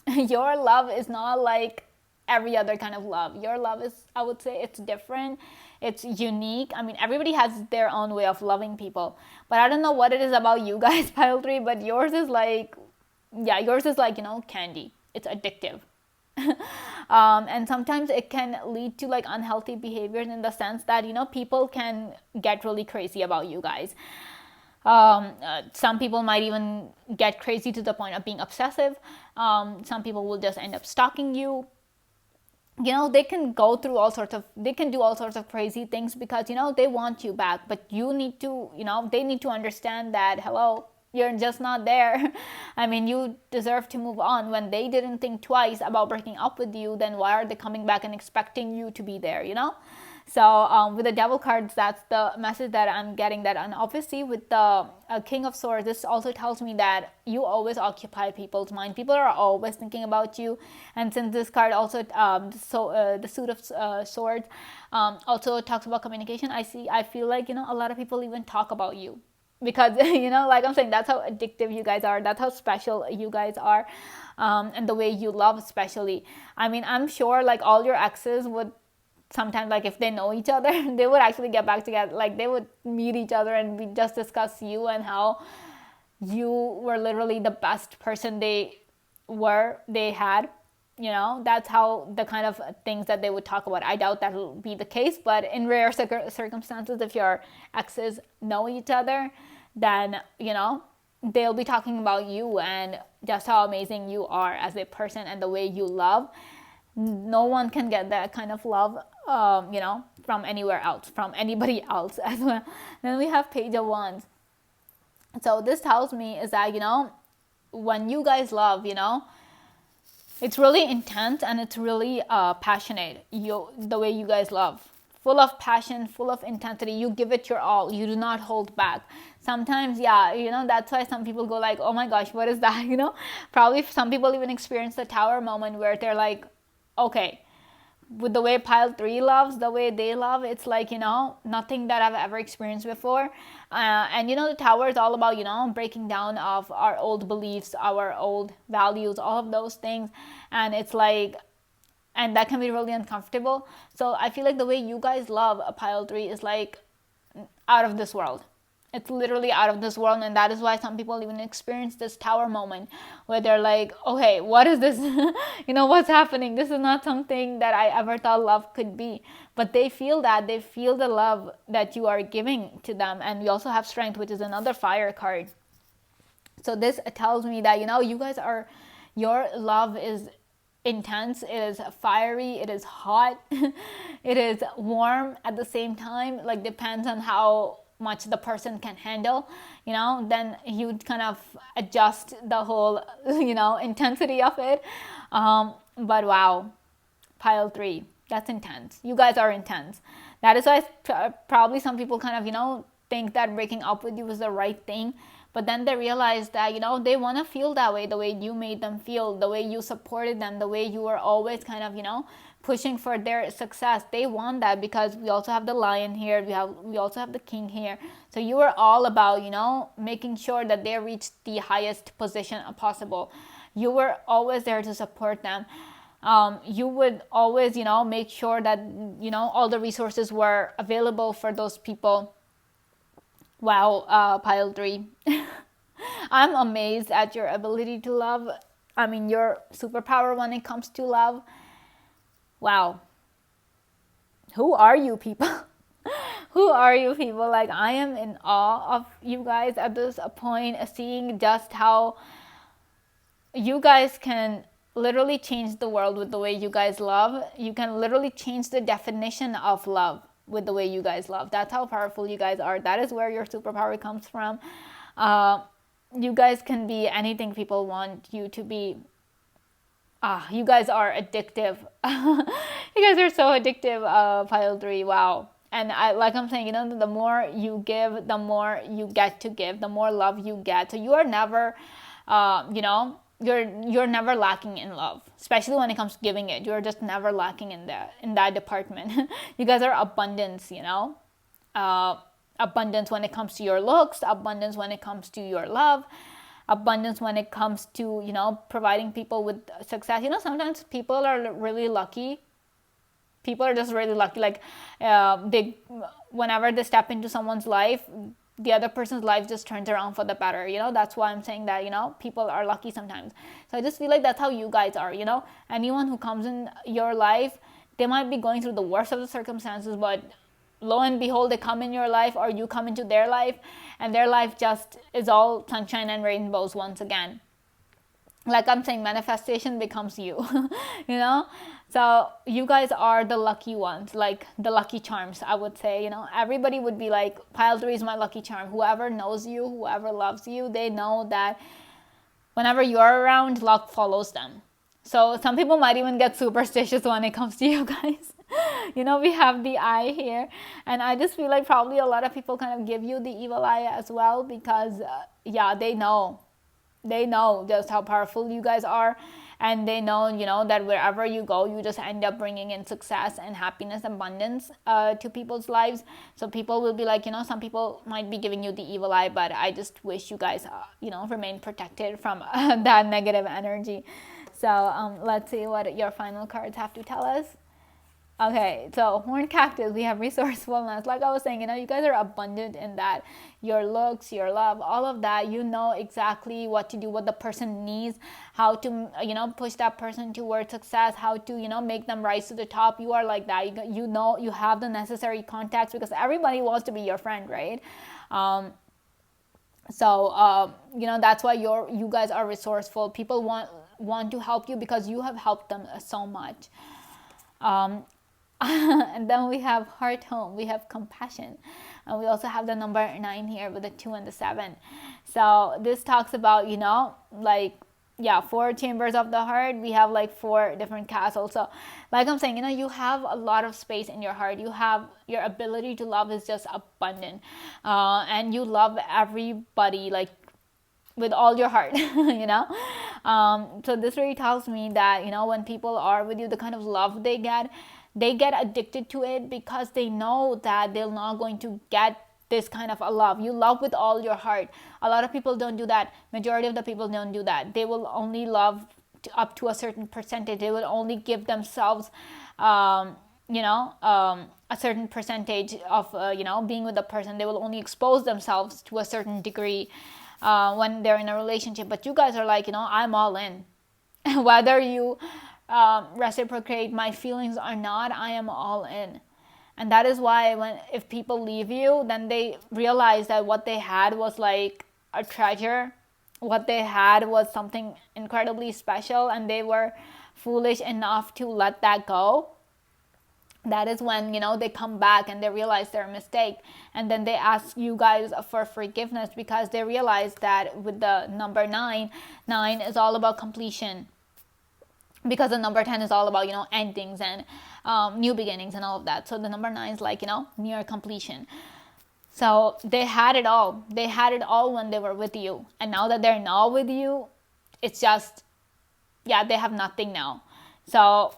[SPEAKER 1] Your love is not like every other kind of love. Your love is, I would say, it's different. It's unique. I mean, everybody has their own way of loving people, but I don't know what it is about you guys, pile 3, but yours is like, yeah, yours is like, you know, candy. It's addictive. And sometimes it can lead to like unhealthy behaviors, in the sense that, you know, people can get really crazy about you guys. Some people might even get crazy to the point of being obsessive. Some people will just end up stalking you. They can go through they can do all sorts of crazy things because, they want you back. But you need to, they need to understand that, hello, you're just not there. I mean, you deserve to move on. When they didn't think twice about breaking up with you, then why are they coming back and expecting you to be there, So with the devil cards, that's the message that I'm getting. That, and obviously with the King of Swords, this also tells me that you always occupy people's mind. People are always thinking about you. And since this card also, the Suit of Swords, also talks about communication, I feel like, a lot of people even talk about you. Because, like I'm saying, that's how addictive you guys are. That's how special you guys are. And the way you love, especially. I mean, I'm sure like all your exes would sometimes, like if they know each other, they would actually get back together. Like they would meet each other and we just discuss you and how you were literally the best person they had. That's how the kind of things that they would talk about. I doubt that will be the case, but in rare circumstances, if your exes know each other, then, they'll be talking about you and just how amazing you are as a person and the way you love. No one can get that kind of love, from anywhere else, from anybody else as well. Then we have Page of Wands. So this tells me is that, when you guys love, it's really intense and it's really passionate. The way you guys love, full of passion, full of intensity. You give it your all. You do not hold back. Sometimes, that's why some people go like, oh my gosh, what is that? Probably some people even experience the Tower moment where they're like, okay, with the way pile 3 loves, the way they love, it's like, nothing that I've ever experienced before. And the Tower is all about, breaking down of our old beliefs, our old values, all of those things. And it's like, and that can be really uncomfortable. So I feel like the way you guys love a pile 3 is like out of this world. It's literally out of this world, and that is why some people even experience this Tower moment where they're like, okay, what is this? What's happening? This is not something that I ever thought love could be. But they feel that. They feel the love that you are giving to them. And we also have Strength, which is another fire card. So this tells me that, you guys your love is intense, it is fiery, it is hot, it is warm at the same time. Like, depends on how much the person can handle, then you kind of adjust the whole, intensity of it. But wow, pile 3, that's intense. You guys are intense. That is why probably some people kind of, think that breaking up with you is the right thing. But then they realize that, they want to feel that way, the way you made them feel, the way you supported them, the way you were always kind of, pushing for their success. They want that because we also have the Lion here. We also have the King here. So you were all about, making sure that they reach the highest position possible. You were always there to support them. You would always, make sure that, all the resources were available for those people. Wow, pile 3. I'm amazed at your ability to love. I mean, your superpower when it comes to love. Wow. Who are you people? Who are you people? Like, I am in awe of you guys at this point, seeing just how you guys can literally change the world with the way you guys love. You can literally change the definition of love with the way you guys love. That's how powerful you guys are. That is where your superpower comes from. You guys can be anything people want you to be. You guys are addictive. You guys are so addictive, pile 3. Wow. And I'm saying, the more you give, the more you get to give, the more love you get. So you are never, you're never lacking in love, especially when it comes to giving it. You're just never lacking in that department. You guys are abundance, abundance when it comes to your looks, abundance when it comes to your love, abundance when it comes to, providing people with success. Sometimes people are really lucky. People are just really lucky. Like, whenever they step into someone's life, the other person's life just turns around for the better. That's why I'm saying that, people are lucky sometimes. So I just feel like that's how you guys are. Anyone who comes in your life, they might be going through the worst of the circumstances, but lo and behold, they come in your life, or you come into their life, and their life just is all sunshine and rainbows once again. Like I'm saying, manifestation becomes you. You know, so you guys are the lucky ones, like the lucky charms, I would say. You know, everybody would be like, pile 3 is my lucky charm. Whoever knows you, whoever loves you, they know that whenever you're around, luck follows them. So some people might even get superstitious when it comes to you guys. You know, we have the eye here, and I just feel like probably a lot of people kind of give you the evil eye as well, because yeah, they know just how powerful you guys are, and they know, you know, that wherever you go, you just end up bringing in success and happiness, abundance to people's lives. So people will be like, you know, some people might be giving you the evil eye, but I just wish you guys you know, remain protected from that negative energy. So let's see what your final cards have to tell us. Okay, so horned cactus, we have resourcefulness. Like I was saying, you know, you guys are abundant in that. Your looks, your love, all of that, you know exactly what to do, what the person needs, how to, you know, push that person towards success, how to, you know, make them rise to the top. You are like that. You know, you have the necessary contacts, because everybody wants to be your friend, right? You know, that's why you guys are resourceful. People want to help you because you have helped them so much. And then we have heart home, we have compassion, and we also have the number 9 here with the 2 and the 7. So this talks about, you know, like, yeah, 4 chambers of the heart. We have like 4 different castles. So like I'm saying, you know, you have a lot of space in your heart. You have, your ability to love is just abundant, and you love everybody like with all your heart. You know, so this really tells me that, you know, when people are with you, the kind of love they get addicted to it, because they know that they're not going to get this kind of a love. You love with all your heart. A lot of people don't do that. Majority of the people don't do that. They will only love up to a certain percentage. They will only give themselves you know, a certain percentage of you know, being with the person. They will only expose themselves to a certain degree when they're in a relationship. But you guys are like, you know, I'm all in. Whether you reciprocate my feelings or not, I am all in. And that is why if people leave you, then they realize that what they had was like a treasure. What they had was something incredibly special, and they were foolish enough to let that go. That is when, you know, they come back and they realize their mistake, and then they ask you guys for forgiveness, because they realize that with the number 9 is all about completion, because the number 10 is all about, you know, endings and new beginnings and all of that. So the number 9 is like, you know, near completion. So they had it all when they were with you, and now that they're not with you, it's just, yeah, they have nothing now. So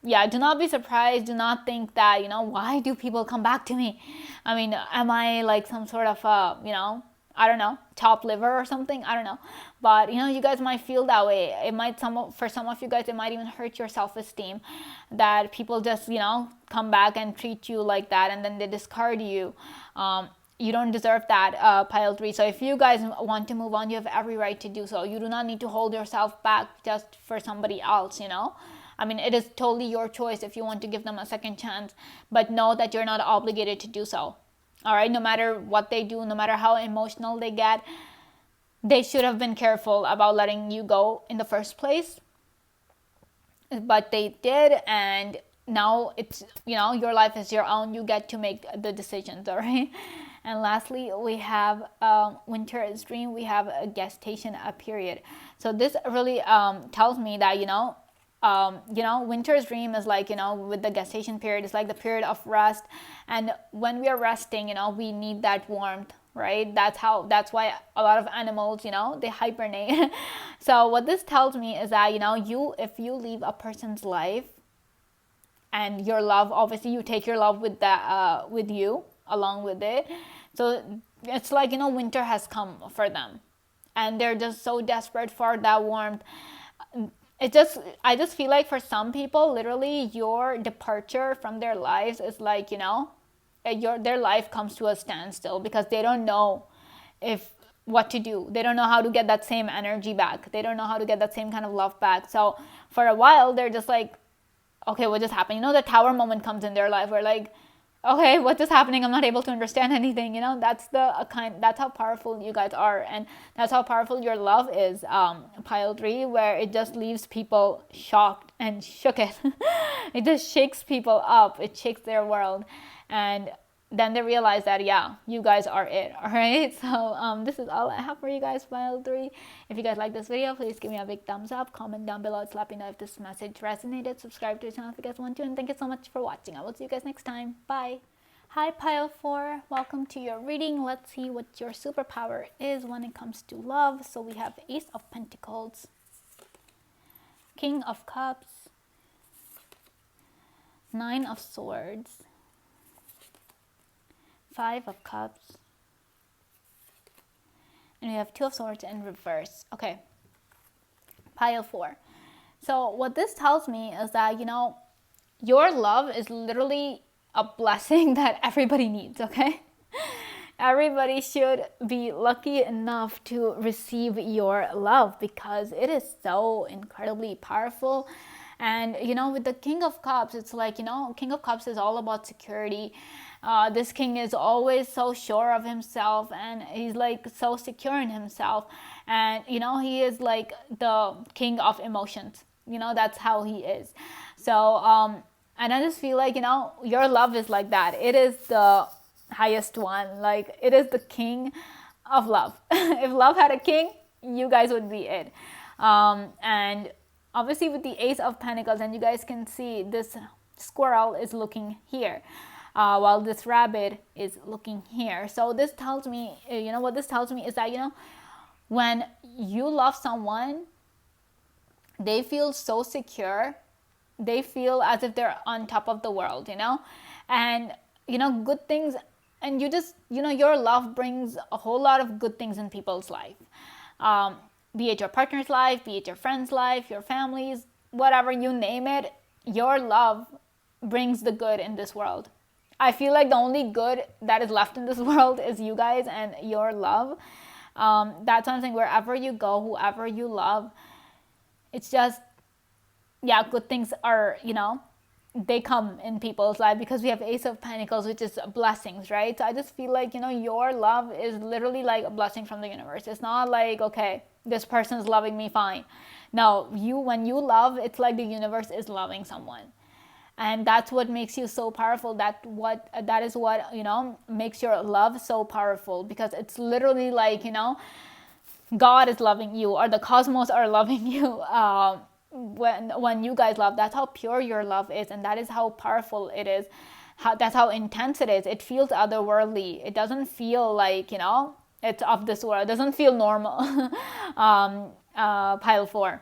[SPEAKER 1] yeah, do not be surprised. Do not think that, you know, why do people come back to me? I mean, am I like some sort of you know, I don't know, top liver or something? I don't know. But, you know, you guys might feel that way. It might, for some of you guys, it might even hurt your self-esteem that people just, you know, come back and treat you like that, and then they discard you. You don't deserve that, pile 3. So if you guys want to move on, you have every right to do so. You do not need to hold yourself back just for somebody else, you know. I mean, it is totally your choice if you want to give them a second chance, but know that you're not obligated to do so. All right, no matter what they do, no matter how emotional they get, they should have been careful about letting you go in the first place. But they did, and now it's, you know, your life is your own. You get to make the decisions, all right? And lastly, we have winter's dream. We have a gestation period. So this really tells me that, you know, winter's dream is like, you know, with the gestation period, it's like the period of rest. And when we are resting, you know, we need that warmth, right? That's why a lot of animals, you know, they hibernate. So what this tells me is that, you know, if you leave a person's life, and your love, obviously you take your love with that, with you along with it. So it's like, you know, winter has come for them, and they're just so desperate for that warmth. I just feel like for some people, literally your departure from their lives is like, you know, their life comes to a standstill, because they don't know what to do. They don't know how to get that same energy back. They don't know how to get that same kind of love back. So for a while, they're just like, okay, what just happened? You know, the tower moment comes in their life where like, okay, what is happening? I'm not able to understand anything. That's that's how powerful you guys are, and that's how powerful your love is. Pile 3, where it just leaves people shocked and shook it. It just shakes people up. It shakes their world, and then they realize that, yeah, you guys are it. All right, so this is all I have for you guys, Pile 3. If you guys like this video, please give me a big thumbs up, comment down below, let me know if this message resonated, subscribe to the channel if you guys want to, and thank you so much for watching. I will see you guys next time. Bye. Hi, Pile 4, welcome to your reading. Let's see what your superpower is when it comes to love. So we have Ace of Pentacles, King of Cups, Nine of Swords, Five of Cups, and we have Two of Swords in reverse. Okay, Pile 4. So what this tells me is that, your love is literally a blessing that everybody needs, okay? Everybody should be lucky enough to receive your love because it is so incredibly powerful. And, with the King of Cups, it's like, King of Cups is all about security. This king is always so sure of himself, and he's like so secure in himself. And, he is like the king of emotions. That's how he is. So, and I just feel like, your love is like that. It is the highest one. Like, it is the king of love. If love had a king, you guys would be it. And obviously with the Ace of Pentacles, and you guys can see this squirrel is looking here, while this rabbit is looking here. So this tells me, what this tells me is that, when you love someone, they feel so secure. They feel as if they're on top of the world, and, good things. And you just, your love brings a whole lot of good things in people's life. Be it your partner's life, be it your friend's life, your family's, whatever, you name it, your love brings the good in this world. I feel like the only good that is left in this world is you guys and your love. That's something, wherever you go, whoever you love, it's just, yeah, good things are, they come in people's life because we have Ace of Pentacles, which is blessings, right? So I just feel like, your love is literally like a blessing from the universe. It's not like, okay, this person's loving me, fine. No, when you love, it's like the universe is loving someone. And that's what makes you so powerful. That is what, makes your love so powerful, because it's literally like, God is loving you, or the cosmos are loving you. When you guys love, that's how pure your love is, and that is how powerful it is. That's how intense it is. It feels otherworldly. It doesn't feel like, it's of this world. It doesn't feel normal. Pile 4.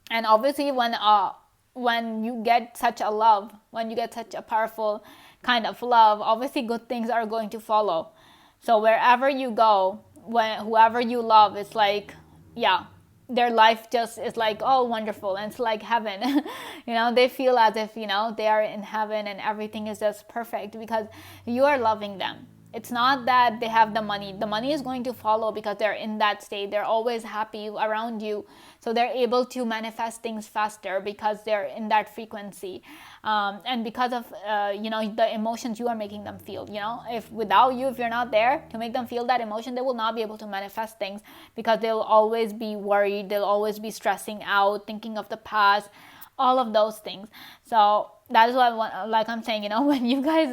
[SPEAKER 1] And obviously when you get such a love, when you get such a powerful kind of love, obviously good things are going to follow. So wherever you go, whoever you love, it's like, yeah, their life just is like, oh, wonderful, and it's like heaven. They feel as if, they are in heaven and everything is just perfect because you are loving them. It's not that they have the money. The money is going to follow because they're in that state. They're always happy around you. So they're able to manifest things faster because they're in that frequency. And because of, the emotions you are making them feel. If without you, if you're not there to make them feel that emotion, they will not be able to manifest things because they'll always be worried. They'll always be stressing out, thinking of the past, all of those things. So that is what, like I'm saying, when you guys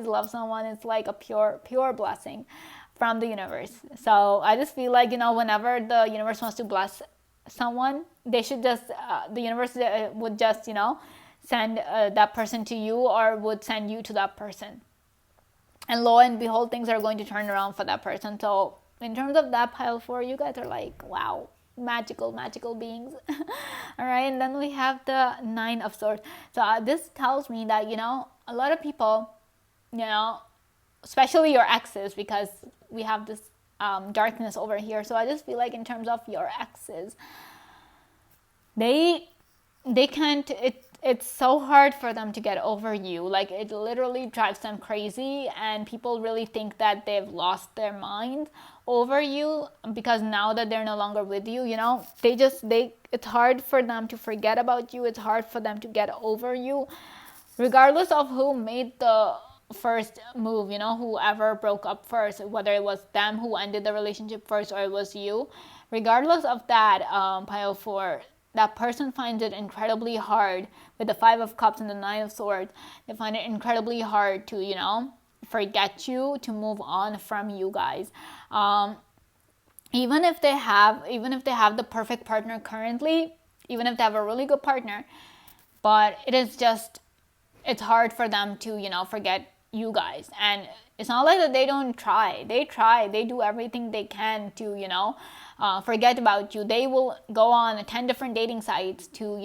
[SPEAKER 1] love someone, it's like a pure blessing from the universe. So I just feel like, whenever the universe wants to bless someone, they should just, the universe would just, send that person to you, or would send you to that person. And lo and behold, things are going to turn around for that person. So in terms of that, Pile 4, you guys are like, wow, magical beings. All right, and then we have the Nine of Swords. So this tells me that, a lot of people, especially your exes, because we have this darkness over here. So I just feel like in terms of your exes, they can't, it's so hard for them to get over you. Like, it literally drives them crazy, and people really think that they've lost their mind over you because now that they're no longer with you, it's hard for them to forget about you. It's hard for them to get over you. regardless of who made the first move, whoever broke up first, whether it was them who ended the relationship first or it was you, regardless of that, pile 4, that person finds it incredibly hard with the 5 of Cups and the 9 of Swords. They find it incredibly hard to, forget you, to move on from you guys. Even if they have the perfect partner currently, even if they have a really good partner, but it's hard for them to, forget you guys. And it's not like that they don't try. They do everything they can to, forget about you. They will go on 10 different dating sites to,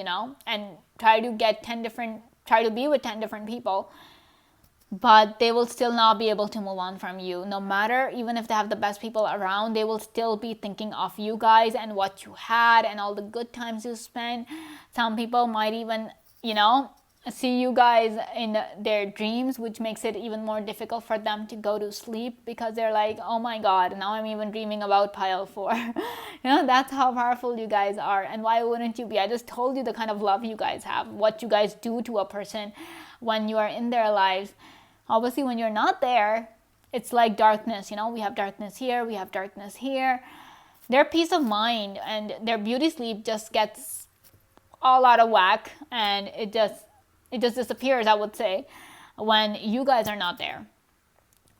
[SPEAKER 1] and try to be with 10 different people, but they will still not be able to move on from you. No matter, even if they have the best people around, they will still be thinking of you guys and what you had and all the good times you spent. Some people might even, see you guys in their dreams, which makes it even more difficult for them to go to sleep, because they're like, oh my god, now I'm even dreaming about pile 4. That's how powerful you guys are. And why wouldn't you be? I just told you the kind of love you guys have, what you guys do to a person when you are in their lives. Obviously, when you're not there, it's like darkness. We have darkness here, we have darkness here. Their peace of mind and their beauty sleep just gets all out of whack, and it just disappears, I would say, when you guys are not there.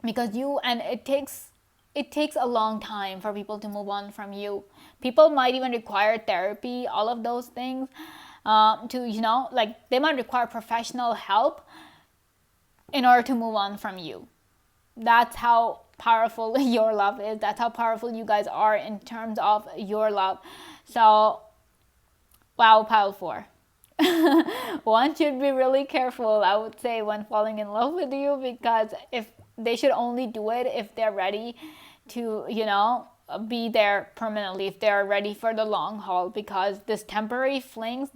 [SPEAKER 1] Because it takes a long time for people to move on from you. People might even require therapy, all of those things, they might require professional help in order to move on from you. That's how powerful your love is. That's how powerful you guys are in terms of your love. So, wow, pile 4. One should be really careful, I would say, when falling in love with you, because if they should only do it if they're ready to, be there permanently, if they're ready for the long haul. Because this temporary flings,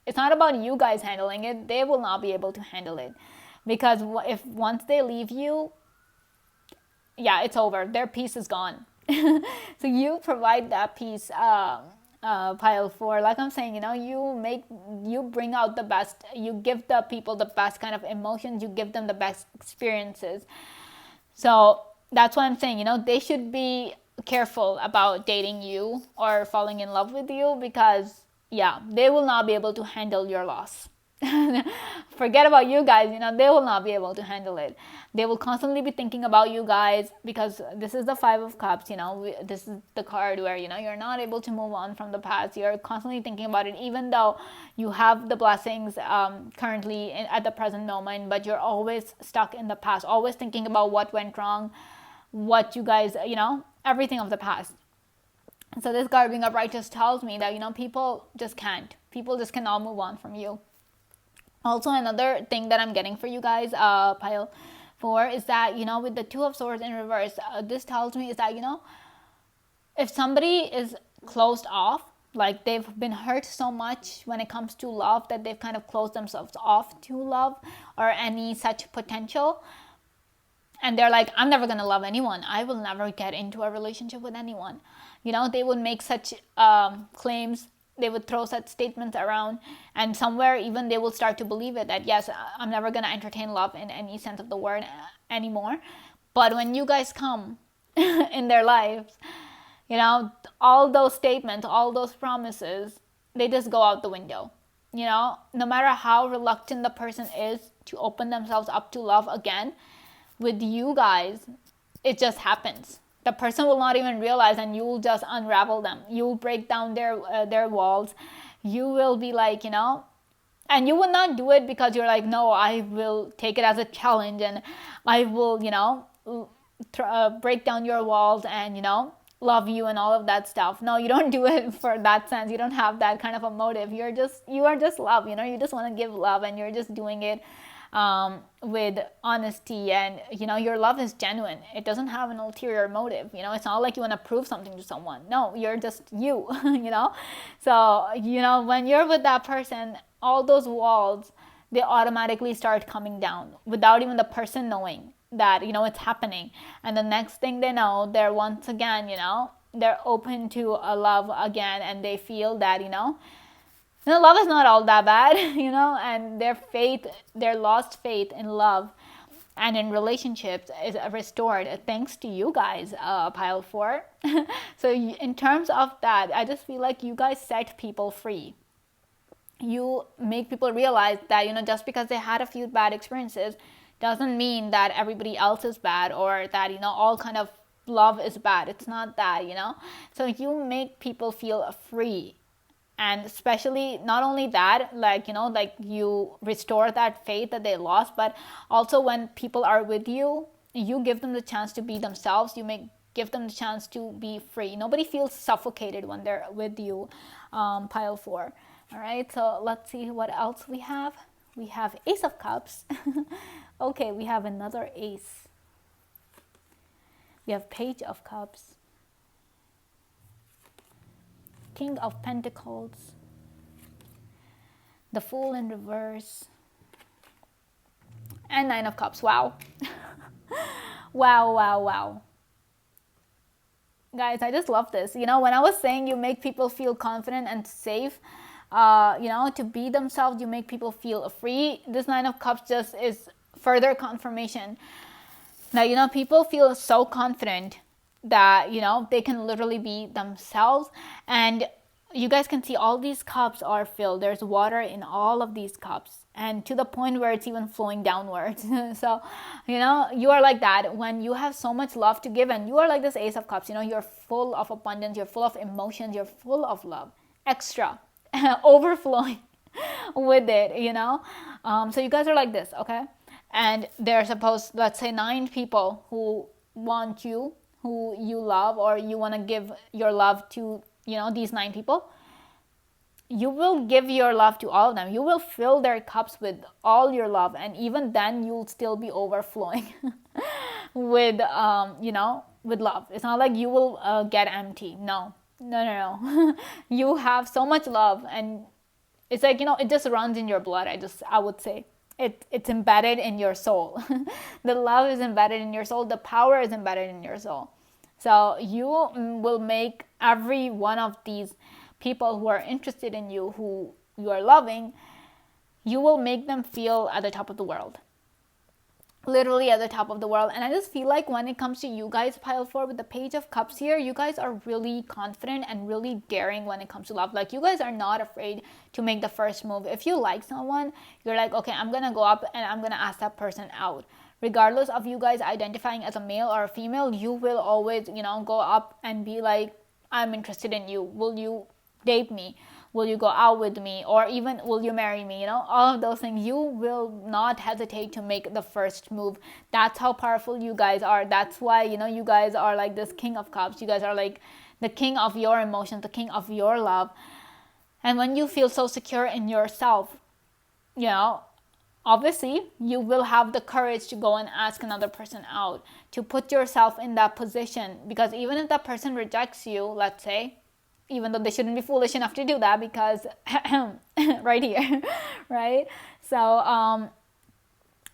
[SPEAKER 1] it's not about you guys handling it. They will not be able to handle it, because if once they leave you, yeah, it's over. Their peace is gone. So you provide that peace. Pile 4, like I'm saying, you bring out the best, you give the people the best kind of emotions, you give them the best experiences. So that's what I'm saying, they should be careful about dating you or falling in love with you, because they will not be able to handle your loss. Forget about you guys, they will not be able to handle it. They will constantly be thinking about you guys, because this is the 5 of Cups, this is the card where, you're not able to move on from the past. You're constantly thinking about it, even though you have the blessings currently at the present moment, but you're always stuck in the past, always thinking about what went wrong, what you guys, everything of the past. So this card being upright just tells me that, people just cannot move on from you. Also, another thing that I'm getting for you guys, pile 4, is that, with the 2 of Swords in reverse, this tells me is that, if somebody is closed off, like they've been hurt so much when it comes to love that they've kind of closed themselves off to love or any such potential, and they're like, I'm never going to love anyone. I will never get into a relationship with anyone. They would make such claims. They would throw such statements around, and somewhere even they will start to believe it, that yes, I'm never going to entertain love in any sense of the word anymore. But when you guys come in their lives, all those statements, all those promises, they just go out the window. No matter how reluctant the person is to open themselves up to love again, with you guys, it just happens. The person will not even realize, and you will just unravel them. You will break down their walls. You will be like, and you will not do it because you're like, no, I will take it as a challenge, and I will, break down your walls and, love you and all of that stuff. No, you don't do it for that sense. You don't have that kind of a motive. You are just love, you just want to give love, and you're just doing it with honesty, and your love is genuine. It doesn't have an ulterior motive. It's not like you want to prove something to someone. No, you're just you. So when you're with that person, all those walls, they automatically start coming down without even the person knowing that it's happening. And the next thing they know, they're once again they're open to a love again, and they feel that Love is not all that bad, and their lost faith in love and in relationships is restored thanks to you guys, pile 4. So in terms of that, I just feel like you guys set people free. You make people realize that, just because they had a few bad experiences doesn't mean that everybody else is bad, or that, all kind of love is bad. It's not that. So you make people feel free. And especially, not only that, like you restore that faith that they lost, but also when people are with you, you give them the chance to be themselves. Give them the chance to be free. Nobody feels suffocated when they're with you, pile 4. All right, so let's see what else we have. We have Ace of Cups. Okay, we have another ace. We have Page of Cups, King of Pentacles, the Fool in reverse, and Nine of Cups. Wow. Wow. Guys, I just love this. When I was saying you make people feel confident and safe, to be themselves, you make people feel free. This Nine of Cups just is further confirmation that, people feel so confident that, they can literally be themselves. And you guys can see all these cups are filled. There's water in all of these cups, and to the point where it's even flowing downwards. So, you are like that when you have so much love to give, and you are like this Ace of Cups. You're full of abundance, you're full of emotions, you're full of love, extra, overflowing with it, So you guys are like this, okay? And there's let's say 9 people who want you, who you love, or you want to give your love to, these 9 people. You will give your love to all of them. You will fill their cups with all your love, and even then you'll still be overflowing with with love. It's not like you will get empty. No. You have so much love, and it's like, it just runs in your blood. I would say it's embedded in your soul. The love is embedded in your soul. The power is embedded in your soul. So you will make every one of these people who are interested in you, who you are loving, you will make them feel at the top of the world. Literally at the top of the world. And I just feel like when it comes to you guys, pile 4, with the Page of Cups here, you guys are really confident and really daring when it comes to love. Like, you guys are not afraid to make the first move. If you like someone, you're like, okay, I'm gonna go up and I'm gonna ask that person out. Regardless of you guys identifying as a male or a female, you will always, go up and be like, I'm interested in you. Will you date me? Will you go out with me? Or even, will you marry me? All of those things. You will not hesitate to make the first move. That's how powerful you guys are. That's why, you guys are like this King of Cups. You guys are like the king of your emotions, the king of your love. And when you feel so secure in yourself, obviously you will have the courage to go and ask another person out, to put yourself in that position. Because even if that person rejects you, let's say, even though they shouldn't be foolish enough to do that, because right here, right? So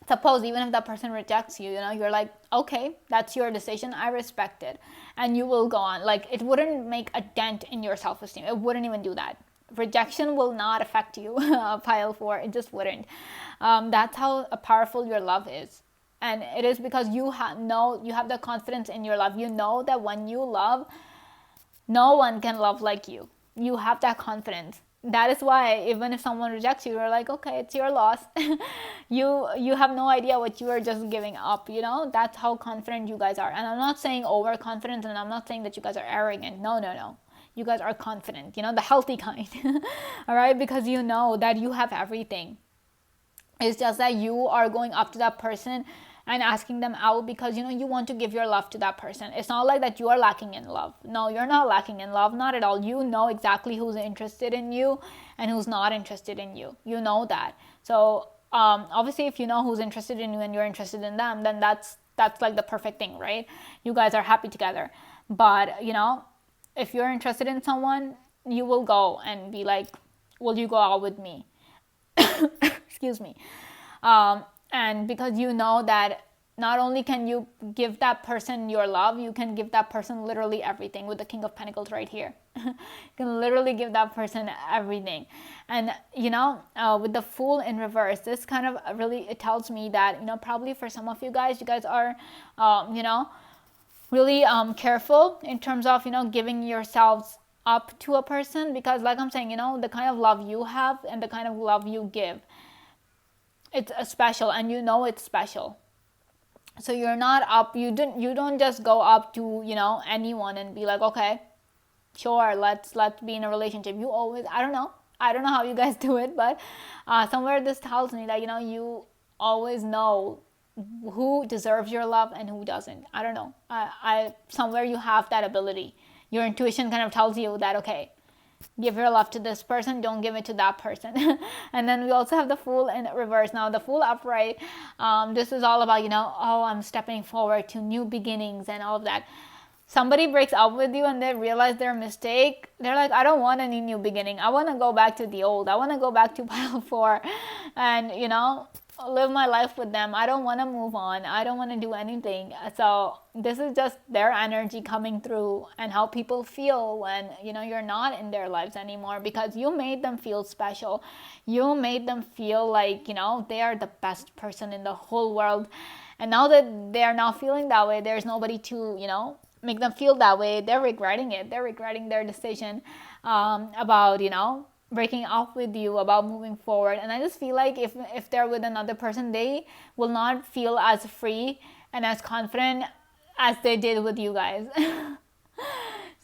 [SPEAKER 1] suppose even if that person rejects you, you're like, okay, that's your decision, I respect it, and you will go on. Like, it wouldn't make a dent in your self-esteem. It wouldn't even do that. Rejection will not affect you, pile 4. It just wouldn't. That's how powerful your love is. And it is because you have the confidence in your love. You know that when you love, no one can love like you. You have that confidence. That is why even if someone rejects you, you're like, okay, it's your loss. You have no idea what you are just giving up. That's how confident you guys are. And I'm not saying overconfident, and I'm not saying that you guys are arrogant. No. You guys are confident, the healthy kind. All right, because you know that you have everything. It's just that you are going up to that person and asking them out because, you want to give your love to that person. It's not like that you are lacking in love. No, you're not lacking in love. Not at all. You know exactly who's interested in you and who's not interested in you. You know that. So obviously, if you know who's interested in you and you're interested in them, then that's like the perfect thing, right? You guys are happy together. But, if you're interested in someone, you will go and be like, will you go out with me? Excuse me. And because you know that not only can you give that person your love, you can give that person literally everything with the King of Pentacles right here. You can literally give that person everything. And, with the Fool in reverse, this kind of really, it tells me that, probably for some of you guys are, really careful in terms of, giving yourselves up to a person, because like I'm saying, the kind of love you have and the kind of love you give, it's special, and it's special. So you're not up, you don't just go up to, anyone and be like, okay, sure, let's be in a relationship. You always, I don't know how you guys do it, but somewhere this tells me that, you always know who deserves your love and who doesn't. I don't know. I somewhere you have that ability. Your intuition kind of tells you that, okay, give your love to this person, don't give it to that person. And then we also have the Fool in reverse. Now the Fool upright, this is all about, I'm stepping forward to new beginnings and all of that. Somebody breaks up with you and they realize their mistake. They're like, I don't want any new beginning. I want to go back to the old. I want to go back to pile 4 and, live my life with them. I don't want to move on. I don't want to do anything. So this is just their energy coming through, and how people feel when, you're not in their lives anymore, because you made them feel special. You made them feel like, they are the best person in the whole world. And now that they're not feeling that way, there's nobody to, make them feel that way. They're regretting it. They're regretting their decision about, breaking up with you, about moving forward. And I just feel like if they're with another person, they will not feel as free and as confident as they did with you guys.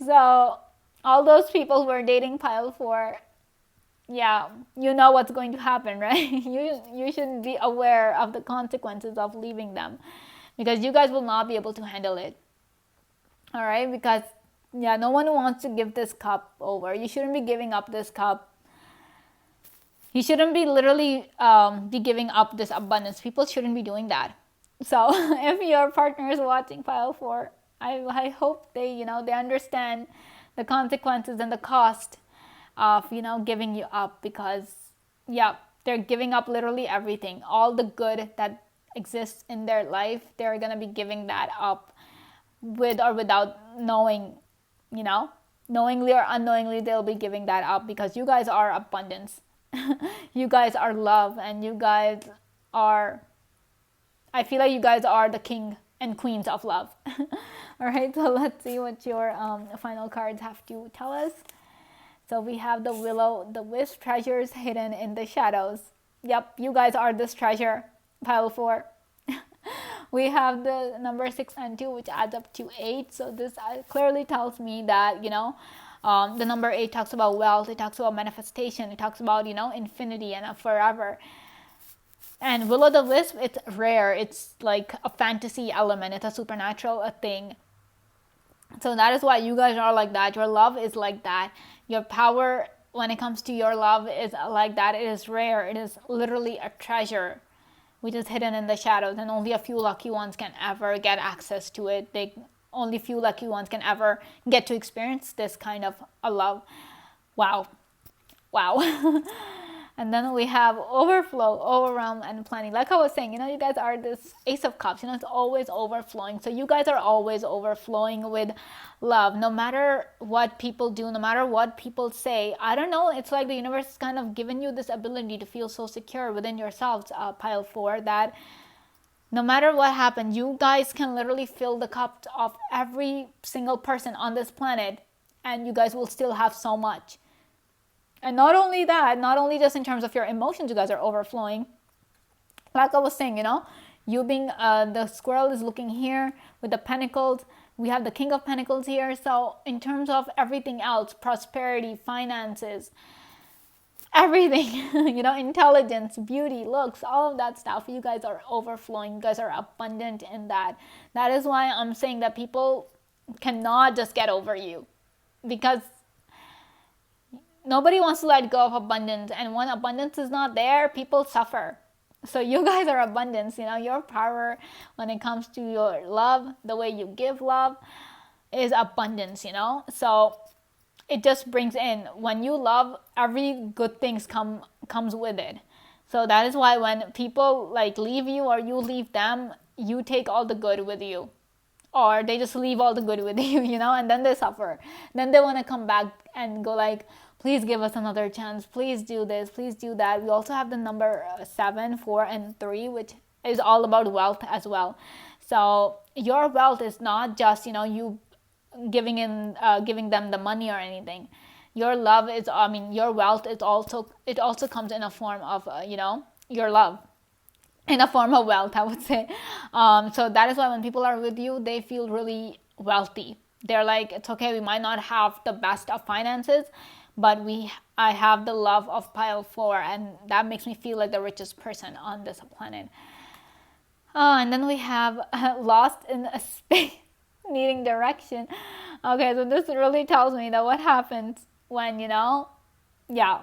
[SPEAKER 1] So all those people who are dating pile 4, yeah, you know what's going to happen, right? You should be aware of the consequences of leaving them, because you guys will not be able to handle it. All right, because no one wants to give this cup over. You shouldn't be giving up this cup. You shouldn't be literally be giving up this abundance. People shouldn't be doing that. So if your partner is watching pile 4, I hope they they understand the consequences and the cost of giving you up, because they're giving up literally everything. All the good that exists in their life, they're gonna be giving that up, with or without knowing, knowingly or unknowingly, they'll be giving that up, because you guys are abundance. You guys are love, and you guys are, I feel like you guys are the king and queens of love. All right, so let's see what your final cards have to tell us. So we have the Will-O-the-Wisp, treasures hidden in the shadows. Yep, you guys are this treasure, pile 4. We have the number 6 and 2, which adds up to 8. So this clearly tells me that, the number 8 talks about wealth. It talks about manifestation. It talks about, infinity and forever. And Will-O-the-Wisp, it's rare. It's like a fantasy element. It's a supernatural thing. So that is why you guys are like that. Your love is like that. Your power, when it comes to your love, is like that. It is rare. It is literally a treasure, which is hidden in the shadows, and only a few lucky ones can ever get access to it. Only few lucky ones can ever get to experience this kind of a love. Wow. And then we have overflow, overwhelm, and plenty. Like I was saying, you guys are this Ace of Cups. It's always overflowing. So you guys are always overflowing with love. No matter what people do, no matter what people say, I don't know. It's like the universe has kind of given you this ability to feel so secure within yourselves, pile 4, that no matter what happens, you guys can literally fill the cup of every single person on this planet, and you guys will still have so much. And not only that, not only just in terms of your emotions, you guys are overflowing. Like I was saying, you being, the squirrel is looking here with the pentacles. We have the King of Pentacles here. So in terms of everything else, prosperity, finances, everything, intelligence, beauty, looks, all of that stuff, you guys are overflowing. You guys are abundant in that. That is why I'm saying that people cannot just get over you, because nobody wants to let go of abundance. And when abundance is not there, people suffer. So you guys are abundance. Your power when it comes to your love, the way you give love, is abundance. So it just brings in, when you love, every good things comes with it. So that is why when people leave you or you leave them, you take all the good with you, or they just leave all the good with you, and then they suffer. Then they want to come back and go like, please give us another chance, please do this, please do that. We also have the number 7, 4, and 3, which is all about wealth as well. So your wealth is not just you giving them the money or anything. Your love is, your wealth is also, it also comes in a form of your love, in a form of wealth, I would say. So that is why when people are with you, they feel really wealthy. They're like, it's okay, we might not have the best of finances, but I have the love of pile 4, and that makes me feel like the richest person on this planet. And then we have lost in a space, needing direction. Okay, so this really tells me that what happens when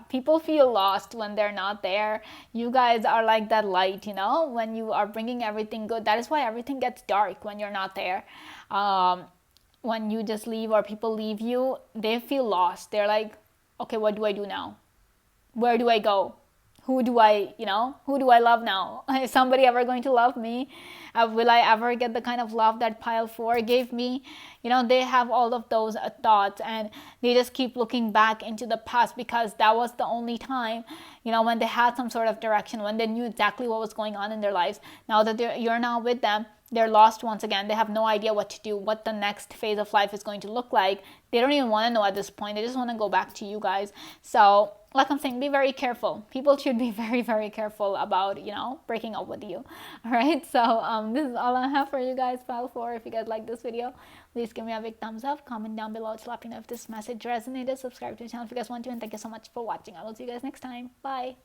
[SPEAKER 1] people feel lost when they're not there. You guys are like that light, when you are bringing everything good. That is why everything gets dark when you're not there. When you just leave or people leave you, they feel lost. They're like, okay, what do I do now? Where do I go? Who do I love now? Is somebody ever going to love me? Will I ever get the kind of love that pile 4 gave me? They have all of those thoughts, and they just keep looking back into the past, because that was the only time, when they had some sort of direction, when they knew exactly what was going on in their lives. Now that you're now with them, they're lost once again. They have no idea what to do, what the next phase of life is going to look like. They don't even want to know at this point. They just want to go back to you guys. So like I'm saying, be very careful. People should be very, very careful about, breaking up with you. All right. So this is all I have for you guys, pile 4. If you guys like this video, please give me a big thumbs up. Comment down below to let me know if this message resonated. Subscribe to the channel if you guys want to. And thank you so much for watching. I will see you guys next time. Bye.